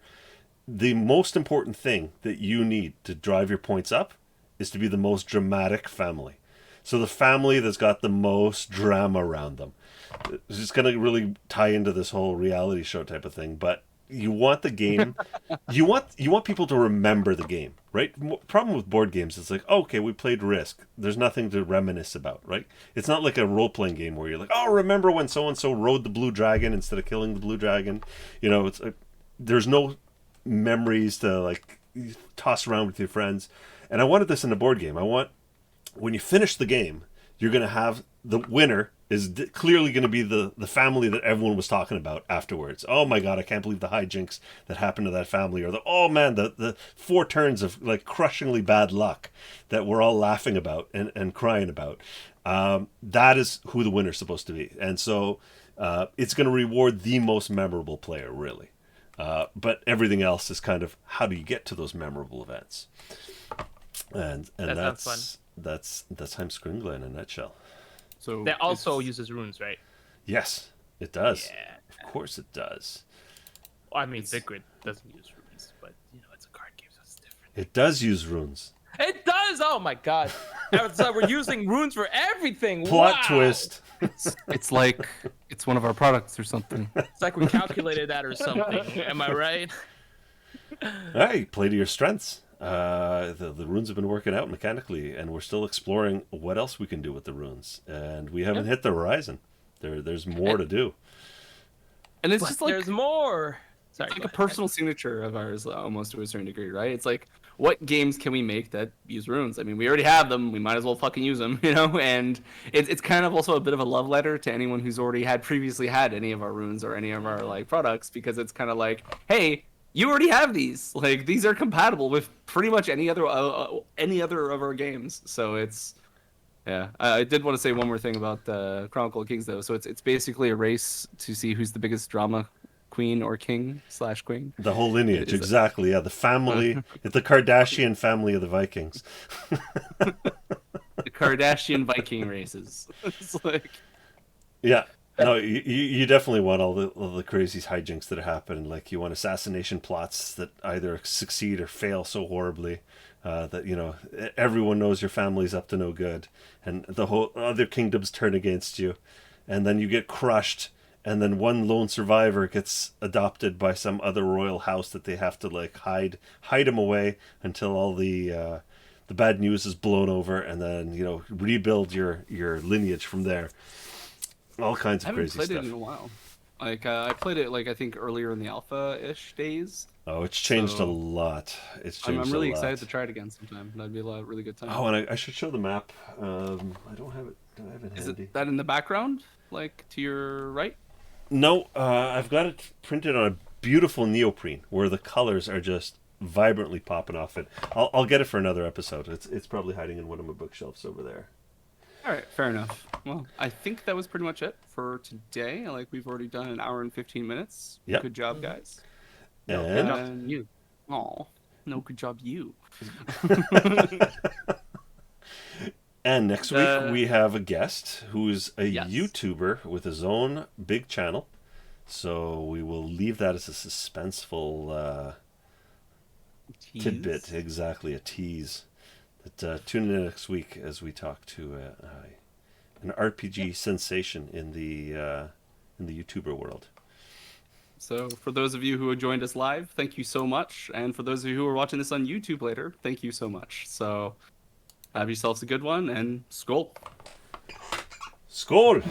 the most important thing that you need to drive your points up is to be the most dramatic family. So the family that's got the most drama around them. It's just going to really tie into this whole reality show type of thing. But you want the game, you want people to remember the game, right? Problem with board games is like, okay, we played Risk. There's nothing to reminisce about, right? It's not like a role-playing game where you're like, oh, remember when so-and-so rode the blue dragon instead of killing the blue dragon? You know, it's like, there's no memories to like toss around with your friends. And I wanted this in a board game. When you finish the game, you're going to have the winner is clearly going to be the family that everyone was talking about afterwards. Oh my God, I can't believe the hijinks that happened to that family. Or oh man, the 4 turns of like crushingly bad luck that we're all laughing about and crying about. That is who the winner's supposed to be. And so it's going to reward the most memorable player, really. But everything else is kind of how do you get to those memorable events? And that's Heimskringla in a nutshell. So that also uses runes, right? Yes, it does. Yeah. Of course it does. Well, I mean, Vikinging doesn't use runes, but it's a card game, so it's different. It does use runes. It does. Oh my God! It's like we're using runes for everything. Plot Wow. twist. It's like it's one of our products or something. It's like we calculated that or something. Am I right? Hey, play to your strengths. The runes have been working out mechanically, and we're still exploring what else we can do with the runes. And we haven't hit the horizon. There's more to do. And it's just like there's more. Sorry, it's like a personal signature of ours, almost to a certain degree, right? It's like, what games can we make that use runes? I mean, we already have them. We might as well fucking use them, And it's kind of also a bit of a love letter to anyone who's already previously had any of our runes or any of our like products, because it's kind of like, hey, you already have these. Like, these are compatible with pretty much any other of our games. So it's, yeah. I did want to say one more thing about Chronicle of Kings, though. So it's basically a race to see who's the biggest drama queen or king/queen. The whole lineage, exactly. Yeah, the family, the Kardashian family of the Vikings. The Kardashian Viking races. It's like, yeah. No, you definitely want all the crazy hijinks that happen. Like, you want assassination plots that either succeed or fail so horribly that everyone knows your family's up to no good, and the whole other kingdoms turn against you, and then you get crushed, and then one lone survivor gets adopted by some other royal house that they have to like hide him away until all the bad news is blown over, and then rebuild your lineage from there. All kinds of crazy stuff. I haven't played it in a while. Like, I played it, like, I think earlier in the alpha-ish days. Oh, it's changed a lot. I'm really excited to try it again sometime. That'd be a really good time. Oh, and I should show the map. I don't have it. I have it handy. Is it that in the background, like, to your right? No, I've got it printed on a beautiful neoprene where the colors are just vibrantly popping off it. I'll get it for another episode. It's probably hiding in one of my bookshelves over there. All right, fair enough. Well, I think that was pretty much it for today. Like, we've already done an hour and 15 minutes. Yep. Good job, guys. And you. Oh, no, good job, you. And next week we have a guest who's a YouTuber with his own big channel. So we will leave that as a suspenseful tidbit. Exactly, a tease. But tune in next week as we talk to an RPG sensation in the YouTuber world. So for those of you who have joined us live, thank you so much. And for those of you who are watching this on YouTube later, thank you so much. So have yourselves a good one, and skål. Skål!